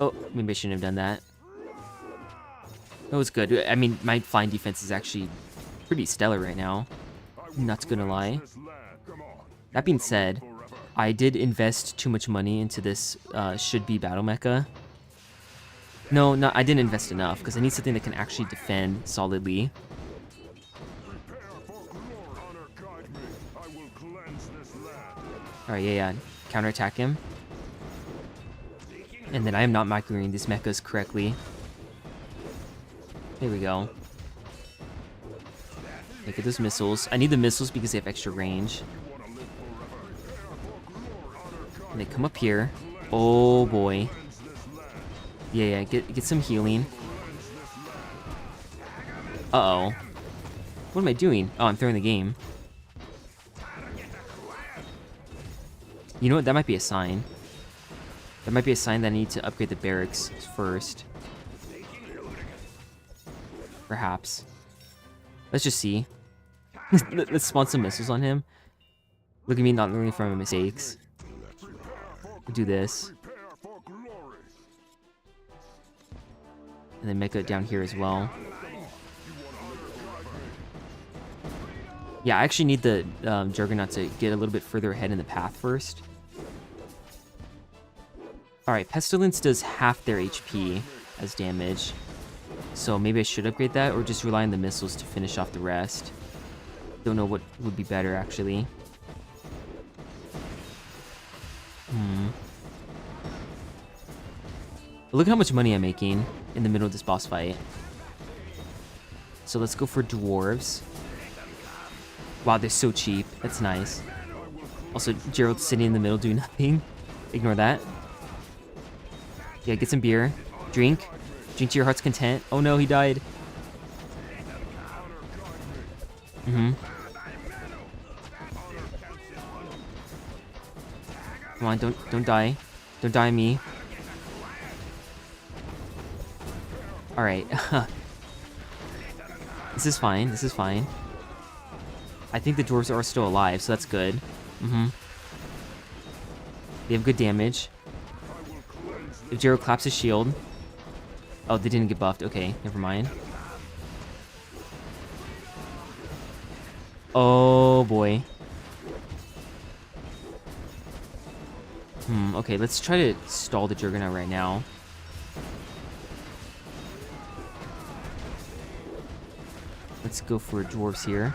Oh, maybe I shouldn't have done that. That was good. I mean, my flying defense is actually pretty stellar right now. Not gonna lie. This land. Come on, That being said, forever. I did invest too much money into this should-be battle mecha. No, I didn't invest enough, because I need something that can actually defend solidly. Prepare for glory. Honor guide me. I will cleanse this land. Alright, yeah. Counterattack him. And then I am not microing these mechas correctly. There we go. Look at those missiles. I need the missiles because they have extra range. And they come up here. Oh boy. Yeah, get some healing. Uh-oh. What am I doing? Oh, I'm throwing the game. You know what? That might be a sign. That might be a sign that I need to upgrade the barracks first. Perhaps. Let's just see. Let's spawn some missiles on him. Look at me not learning from my mistakes. We'll do this. Prepare for glory. And then make it down here as well. Yeah, I actually need the Juggernaut to get a little bit further ahead in the path first. Alright, Pestilence does half their HP as damage. So maybe I should upgrade that or just rely on the missiles to finish off the rest. Don't know what would be better actually. Look at how much money I'm making in the middle of this boss fight. So let's go for dwarves. Wow, they're so cheap. That's nice. Also, Gerald's sitting in the middle doing nothing. Ignore that. Yeah, get some beer. Drink. Drink to your heart's content. Oh no, he died. Come on, don't die. Don't die on me. Alright. This is fine. This is fine. I think the dwarves are still alive, so that's good. They have good damage. If Jero claps his shield. Oh, they didn't get buffed. Okay, never mind. Oh boy. Okay, let's try to stall the Juggernaut right now. Let's go for dwarves here.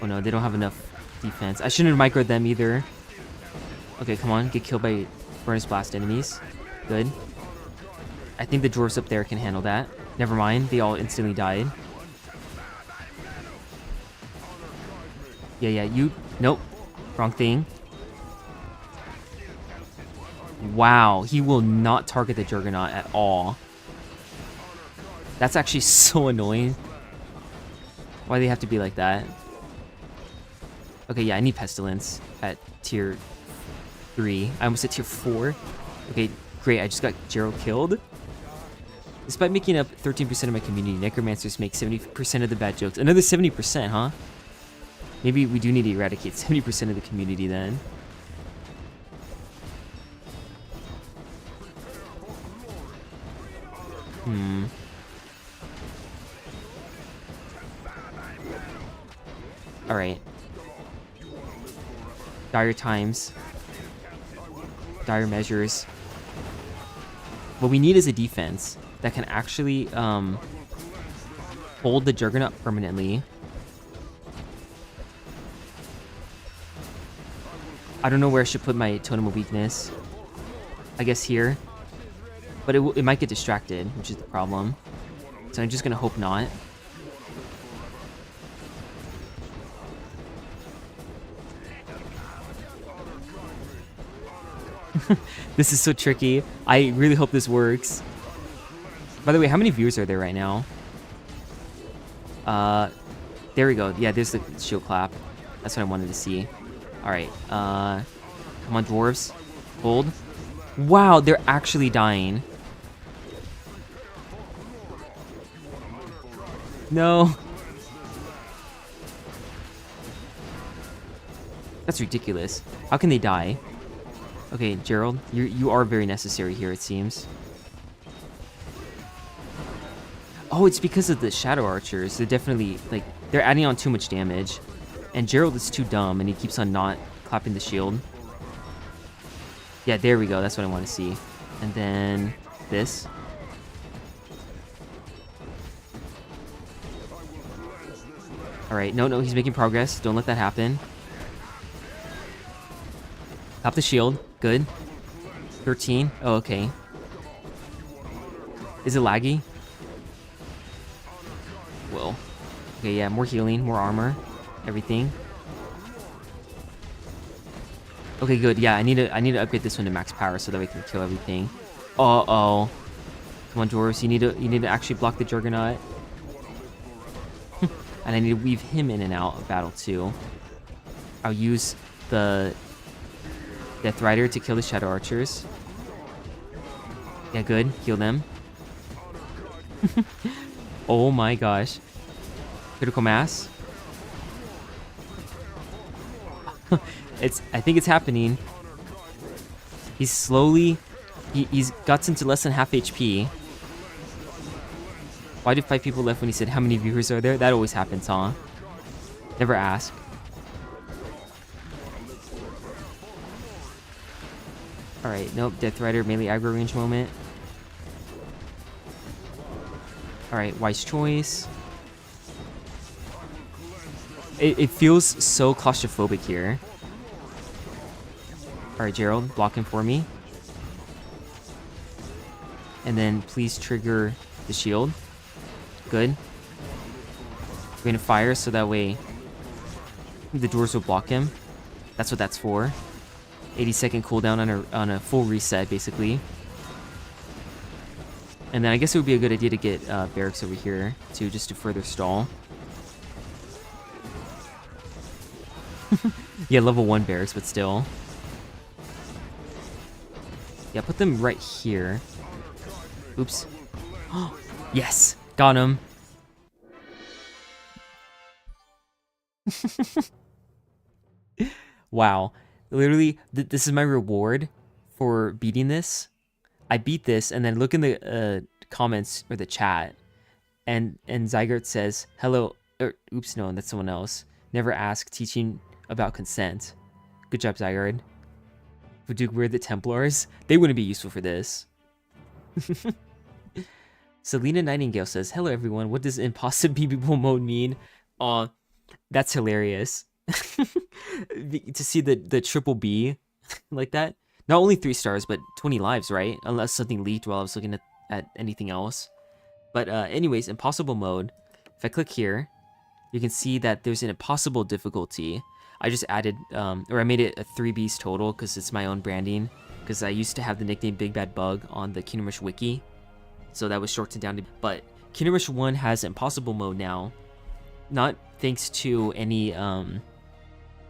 Oh no, they don't have enough defense. I shouldn't have microed them either. Okay, come on, get killed by Furnace Blast enemies. Good. I think the dwarves up there can handle that. Never mind, they all instantly died. Yeah, you... Nope. Wrong thing. Wow, he will not target the Juggernaut at all. That's actually so annoying. Why do they have to be like that? Okay, yeah, I need Pestilence at tier 3. I almost said tier 4. Okay, great, I just got Jero killed. Despite making up 13% of my community, necromancers make 70% of the bad jokes. Another 70%, huh? Maybe we do need to eradicate 70% of the community then. Alright. Dire times. Dire measures. What we need is a defense that can actually hold the Juggernaut permanently. I don't know where I should put my Totem of Weakness. I guess here. But it might get distracted, which is the problem. So I'm just gonna hope not. This is so tricky. I really hope this works. By the way, how many viewers are there right now? There we go. Yeah, there's the shield clap. That's what I wanted to see. Alright, come on, dwarves. Hold. Wow, they're actually dying. No. That's ridiculous. How can they die? Okay, Gerald, you are very necessary here, it seems. Oh, it's because of the Shadow Archers. They're definitely, like, they're adding on too much damage. And Gerald is too dumb, and he keeps on not clapping the shield. Yeah, there we go. That's what I want to see. And then this. Alright, no, he's making progress. Don't let that happen. Top the shield. Good. 13. Oh, okay. Is it laggy? Whoa. Okay, yeah, more healing, more armor. Everything. Okay, good. Yeah, I need to upgrade this one to max power so that we can kill everything. Uh-oh. Come on, dwarves. You need to actually block the Juggernaut. And I need to weave him in and out of battle too. I'll use the Death Rider to kill the Shadow Archers. Yeah, good. Heal them. Oh my gosh. Critical mass. I think it's happening. He's slowly... He's got into less than half HP. Why did 5 people left when he said how many viewers are there? That always happens, huh? Never ask. Alright, nope. Death Rider melee aggro range moment. Alright, wise choice. It feels so claustrophobic here. Alright, Gerald, block him for me. And then please trigger the shield. Good. We're gonna fire so that way the dwarves will block him. That's what that's for. 80-second cooldown on a full reset, basically. And then I guess it would be a good idea to get barracks over here too, just to further stall. Yeah, level 1 barracks, but still. Yeah, put them right here. Oops. Yes! Got him! Wow. Literally, this is my reward for beating this. I beat this, and then look in the comments, or the chat, and Zygarde says, hello, oops, no, that's someone else. Never ask, teaching about consent. Good job, Zygarde. Dude, we're the Templars. They wouldn't be useful for this. Selena Nightingale says, hello everyone, what does ImpossiBBBle mode mean? Aw, that's hilarious. To see the triple B like that. Not only 3 stars, but 20 lives, right? Unless something leaked while I was looking at anything else. But anyways, impossible mode. If I click here, you can see that there's an impossible difficulty. I just added, or I made it a 3Bs total because it's my own branding. Because I used to have the nickname Big Bad Bug on the Kingdom Rush wiki. So that was shortened down to... But Kingdom Rush 1 has impossible mode now. Not thanks to any,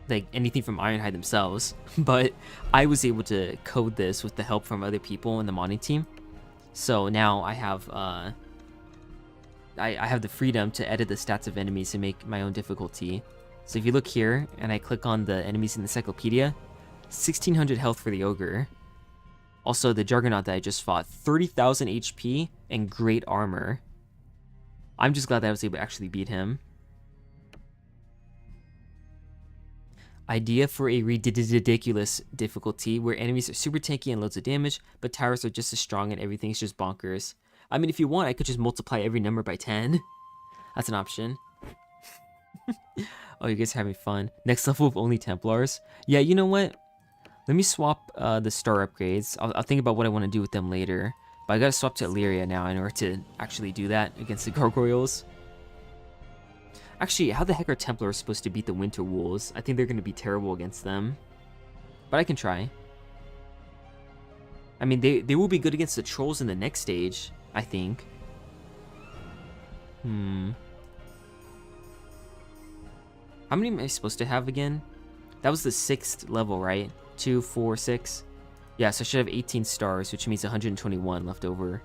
like anything from Ironhide themselves. But I was able to code this with the help from other people in the modding team. So now I have, I have the freedom to edit the stats of enemies and make my own difficulty. So if you look here, and I click on the enemies in the encyclopedia, 1600 health for the Ogre. Also, the Juggernaut that I just fought, 30,000 HP and great armor. I'm just glad that I was able to actually beat him. Idea for a ridiculous difficulty where enemies are super tanky and loads of damage, but towers are just as strong and everything's just bonkers. I mean, if you want, I could just multiply every number by 10. That's an option. Oh, you guys are having fun. Next level of only Templars. Yeah, you know what? Let me swap the star upgrades. I'll think about what I want to do with them later. But I gotta swap to Illyria now in order to actually do that against the Gargoyles. Actually, how the heck are Templars supposed to beat the Winter Wolves? I think they're gonna be terrible against them. But I can try. I mean, they will be good against the Trolls in the next stage, I think. How many am I supposed to have again? That was the 6th level, right? 2, 4, 6. Yeah, so I should have 18 stars, which means 121 left over.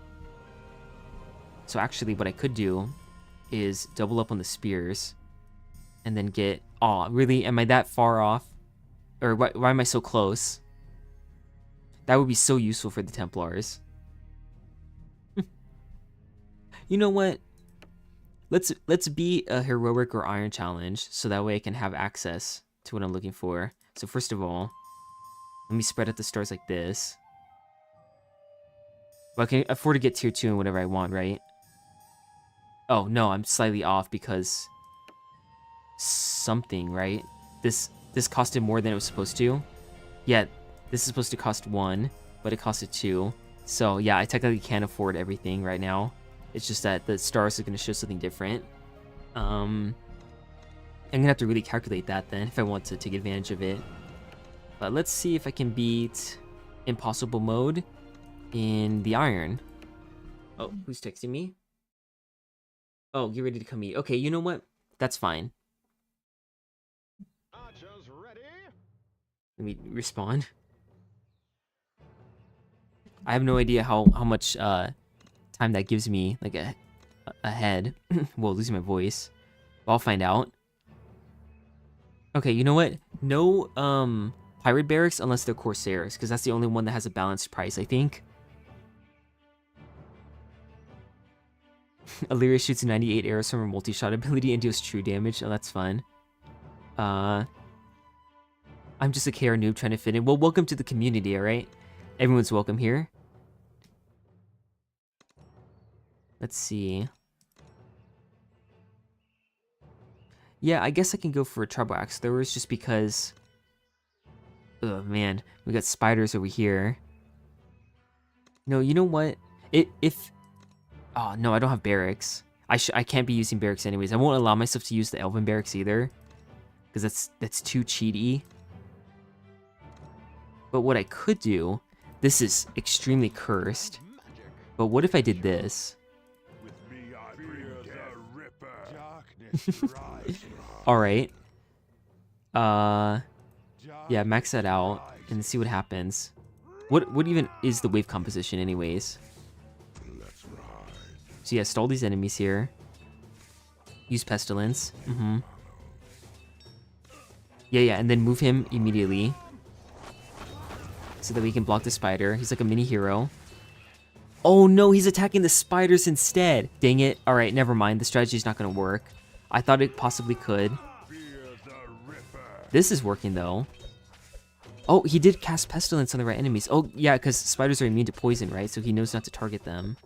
So actually, what I could do is double up on the spears. And then get... Aw, really? Am I that far off? Or why am I so close? That would be so useful for the Templars. You know what? Let's be a heroic or iron challenge, so that way I can have access to what I'm looking for. So first of all, let me spread out the stars like this. Well, I can afford to get tier 2 and whatever I want, right? Oh, no, I'm slightly off because... something, right? This costed more than it was supposed to. Yeah, this is supposed to cost 1, but it costed 2. So yeah, I technically can't afford everything right now. It's just that the stars are going to show something different. I'm going to have to really calculate that then if I want to take advantage of it. But let's see if I can beat impossible mode in the iron. Oh, who's texting me? Oh, get ready to come eat. Okay, you know what? That's fine. Archers ready? Let me respond. I have no idea how much time that gives me, like ahead. Well, losing my voice. I'll find out. Okay, you know what? No pirate barracks unless they're corsairs, because that's the only one that has a balanced price, I think. Illyria shoots 98 arrows from her multi-shot ability and deals true damage. Oh, that's fun. I'm just a KR noob trying to fit in. Well, welcome to the community, alright? Everyone's welcome here. Let's see. Yeah, I guess I can go for a treble axe throwers just because... Oh, man. We got spiders over here. No, you know what? If... Oh, no, I don't have barracks. I can't be using barracks anyways. I won't allow myself to use the elven barracks either. Because that's too cheaty. But what I could do... This is extremely cursed. But what if I did this? With me, I bring the Ripper. Darkness rise. Alright. Yeah, max that out and see what happens. What even is the wave composition anyways? So yeah, stall these enemies here. Use Pestilence. Yeah, and then move him immediately. So that we can block the spider. He's like a mini hero. Oh no, he's attacking the spiders instead. Dang it. Alright, never mind. The strategy's not going to work. I thought it possibly could. This is working though. Oh, he did cast Pestilence on the right enemies. Oh, yeah, because spiders are immune to poison, right? So he knows not to target them.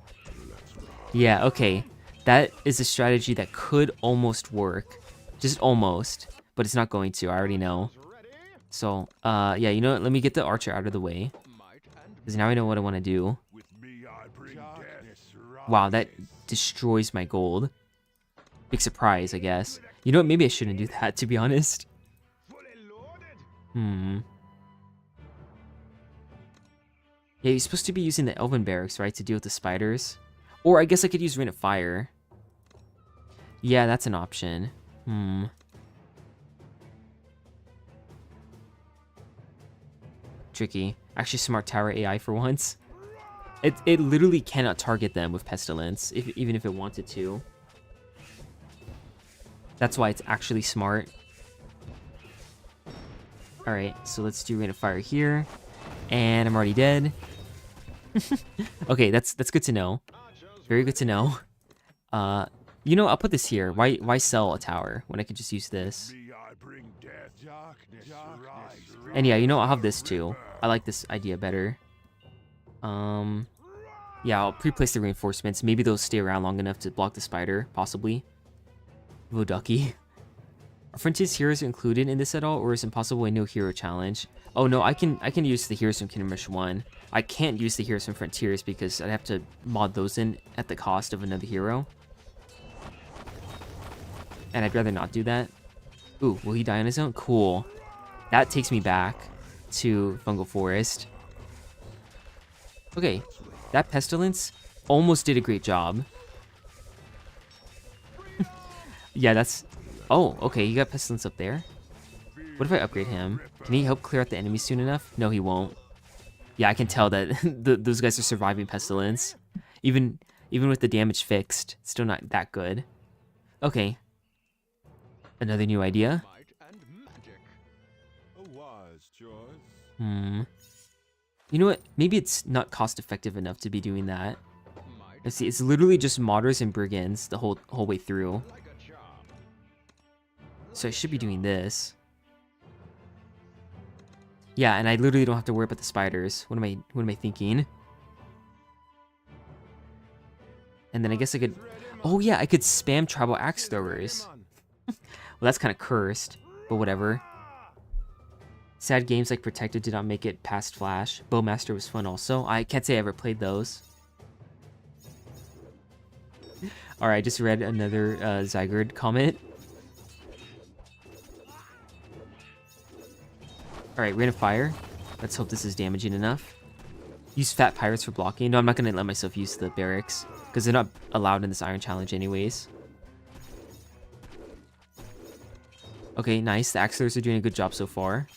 Yeah, okay. That is a strategy that could almost work. Just almost. But it's not going to. I already know. So, yeah, you know what? Let me get the archer out of the way. Because now I know what I want to do. Wow, that destroys my gold. Big surprise, I guess. You know what? Maybe I shouldn't do that, to be honest. Yeah, you're supposed to be using the elven barracks, right? To deal with the spiders. Or I guess I could use Rain of Fire. Yeah, that's an option. Tricky. Actually, smart tower AI for once. It literally cannot target them with Pestilence, even if it wanted to. That's why it's actually smart. Alright, so let's do Rain of Fire here. And I'm already dead. Okay, that's good to know. Very good to know. You know, I'll put this here. Why sell a tower when I could just use this? And yeah, you know, I'll have this too. I like this idea better. Yeah, I'll pre-place the reinforcements. Maybe they'll stay around long enough to block the spider, possibly. Voducky. Are Frontiers heroes included in this at all, or is Impossible a no hero challenge? Oh no, I can use the heroes from Kingdom Rush 1. I can't use the heroes from Frontiers because I'd have to mod those in at the cost of another hero. And I'd rather not do that. Ooh, will he die on his own? Cool. That takes me back to Fungal Forest. Okay, that Pestilence almost did a great job. Yeah, that's... Oh, okay, you got Pestilence up there. What if I upgrade him? Can he help clear out the enemies soon enough? No, he won't. Yeah, I can tell that those guys are surviving Pestilence. Even with the damage fixed, it's still not that good. Okay. Another new idea. A wise choice. Hmm. You know what? Maybe it's not cost effective enough to be doing that. Let's see. It's literally just modders and brigands the whole way through. So I should be doing this. Yeah, and I literally don't have to worry about the spiders. What am I thinking? And then I guess I could... Oh yeah, I could spam tribal axe throwers. Well, that's kind of cursed, but whatever. Sad games like Protected did not make it past Flash. Bowmaster was fun also. I can't say I ever played those. Alright, I just read another Zygourd comment. Alright, Rain of Fire. Let's hope this is damaging enough. Use Fat Pirates for blocking. No, I'm not going to let myself use the barracks, because they're not allowed in this Iron Challenge anyways. Okay, nice. The Axlers are doing a good job so far.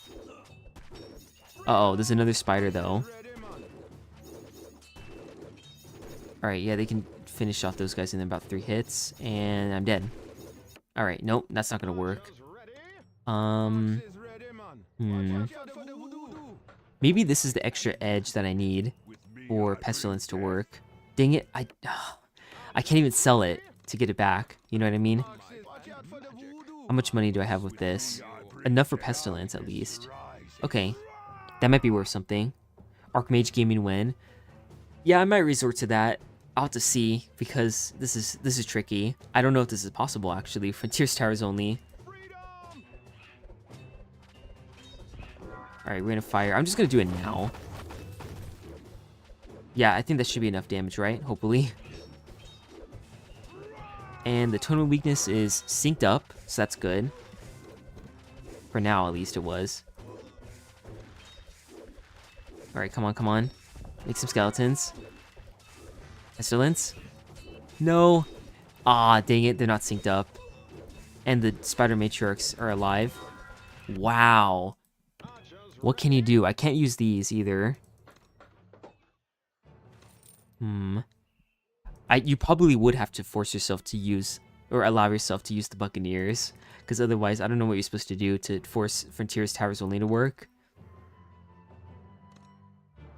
Uh-oh, there's another spider, though. Alright, yeah, they can finish off those guys in about 3 hits, and I'm dead. Alright, nope, that's not gonna work. Maybe this is the extra edge that I need for Pestilence to work. Dang it, I can't even sell it to get it back. You know what I mean? How much money do I have with this? Enough for Pestilence, at least. Okay, that might be worth something. Archmage Gaming win. Yeah, I might resort to that. I'll have to see, because this is tricky. I don't know if this is possible, actually. Frontiers Towers only. Alright, Rain of Fire. I'm just gonna do it now. Yeah, I think that should be enough damage, right? Hopefully. And the tonal weakness is synced up, so that's good. For now, at least it was. Alright, come on, come on. Make some skeletons. Pestilence? No! Ah, dang it, they're not synced up. And the Spider Matriarchs are alive. Wow. What can you do? I can't use these either. You probably would have to force yourself to use, or allow yourself to use the Buccaneers, because otherwise I don't know what you're supposed to do to force Frontiers Towers only to work.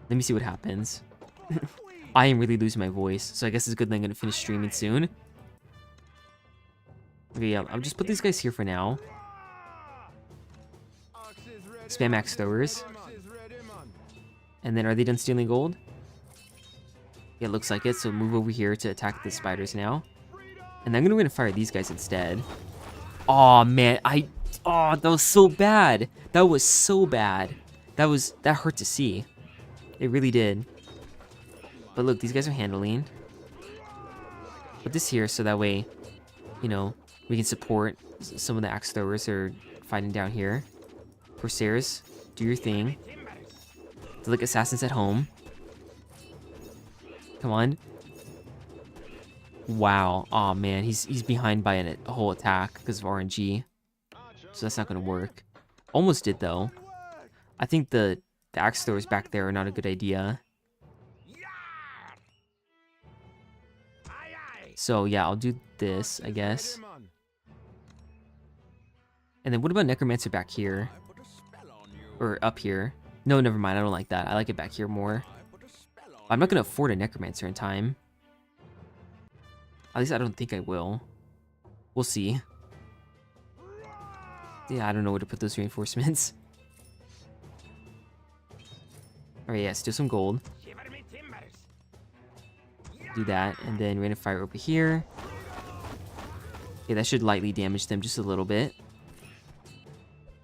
Let me see what happens. I am really losing my voice, so I guess it's good that I'm gonna finish streaming soon. Okay, yeah, I'll just put these guys here for now. Spam axe throwers. And then are they done stealing gold? Yeah, it looks like it, so move over here to attack the spiders now. And I'm gonna fire these guys instead. Aw, man, oh, that was so bad. That was so bad. That hurt to see. It really did. But look, these guys are handling. Put this here so that way, you know, we can support some of the axe throwers that are fighting down here. Corsairs, do your thing. They're like assassins at home. Come on. Wow. Oh man, he's behind by a whole attack because of RNG. So that's not gonna work. Almost did though. I think the axe throwers back there are not a good idea. So yeah, I'll do this, I guess. And then what about Necromancer back here? Or up here? No, never mind, I don't like that. I like it back here more. I'm not gonna afford a Necromancer in time. At least I don't think I will. We'll see. Yeah, I don't know where to put those reinforcements. Alright, yeah, steal some gold. Do that, and then Rain of Fire over here. Okay, that should lightly damage them just a little bit.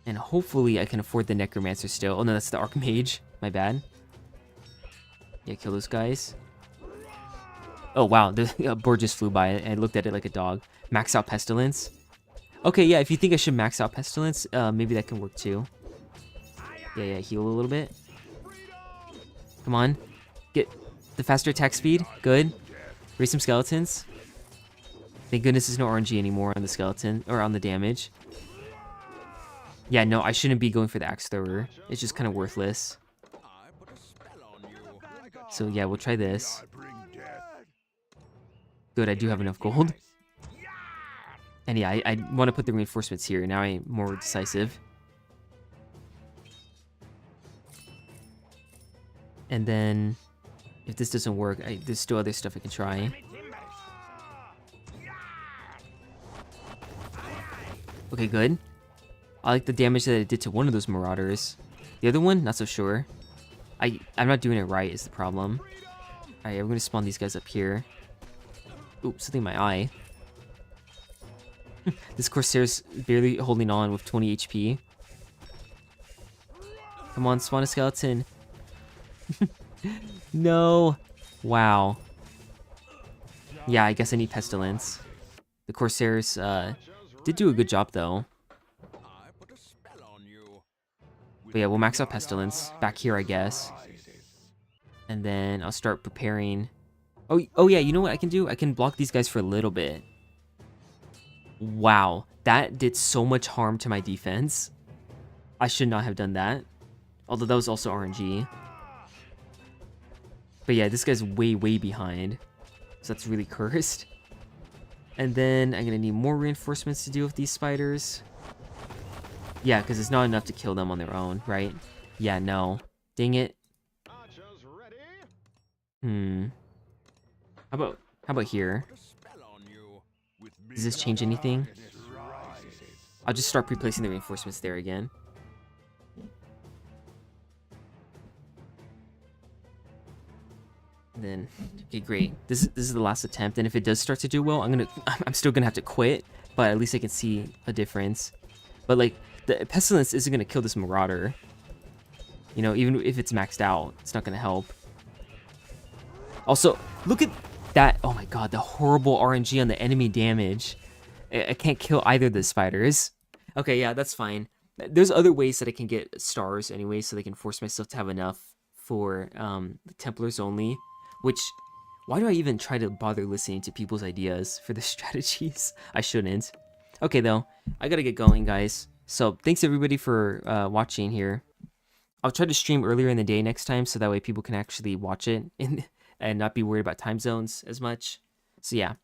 And hopefully I can afford the Necromancer still. Oh no, that's the Archmage. My bad. Yeah, kill those guys. Oh wow, the board just flew by and I looked at it like a dog. Max out Pestilence. Okay, yeah, if you think I should max out Pestilence, maybe that can work too. Yeah, heal a little bit. Come on. Get the faster attack speed. Good. Raise some skeletons. Thank goodness there's no RNG anymore on the skeleton, or on the damage. Yeah, no, I shouldn't be going for the axe thrower. It's just kind of worthless. So yeah, we'll try this. Good, I do have enough gold. And yeah, I want to put the reinforcements here. Now I'm more decisive. And then, if this doesn't work, there's still other stuff I can try. Okay, good. I like the damage that it did to one of those marauders. The other one, not so sure. I'm not doing it right is the problem. Alright, we're gonna spawn these guys up here. Oops, something in my eye. This Corsair's barely holding on with 20 HP. Come on, spawn a skeleton. No. Wow. Yeah, I guess I need Pestilence. The Corsairs did do a good job, though. But yeah, we'll max out Pestilence. Back here, I guess. And then I'll start preparing... Oh yeah, you know what I can do? I can block these guys for a little bit. Wow, that did so much harm to my defense. I should not have done that. Although that was also RNG. But yeah, this guy's way behind. So that's really cursed. And then I'm gonna need more reinforcements to deal with these spiders. Yeah, because it's not enough to kill them on their own, right? Yeah, no. Dang it. How about here? Does this change anything? I'll just start replacing the reinforcements there again. And then, okay, great. This is the last attempt, and if it does start to do well, I'm still gonna have to quit, but at least I can see a difference. But like, the Pestilence isn't gonna kill this Marauder. You know, even if it's maxed out, it's not gonna help. Also, look at that. Oh my god, the horrible RNG on the enemy damage. I can't kill either of the spiders. Okay, yeah, that's fine. There's other ways that I can get stars anyway, so they can force myself to have enough for the Templars only. Which, why do I even try to bother listening to people's ideas for the strategies? I shouldn't. Okay, though, I gotta get going, guys. So, thanks everybody for watching here. I'll try to stream earlier in the day next time, so that way people can actually watch it and not be worried about time zones as much. So yeah,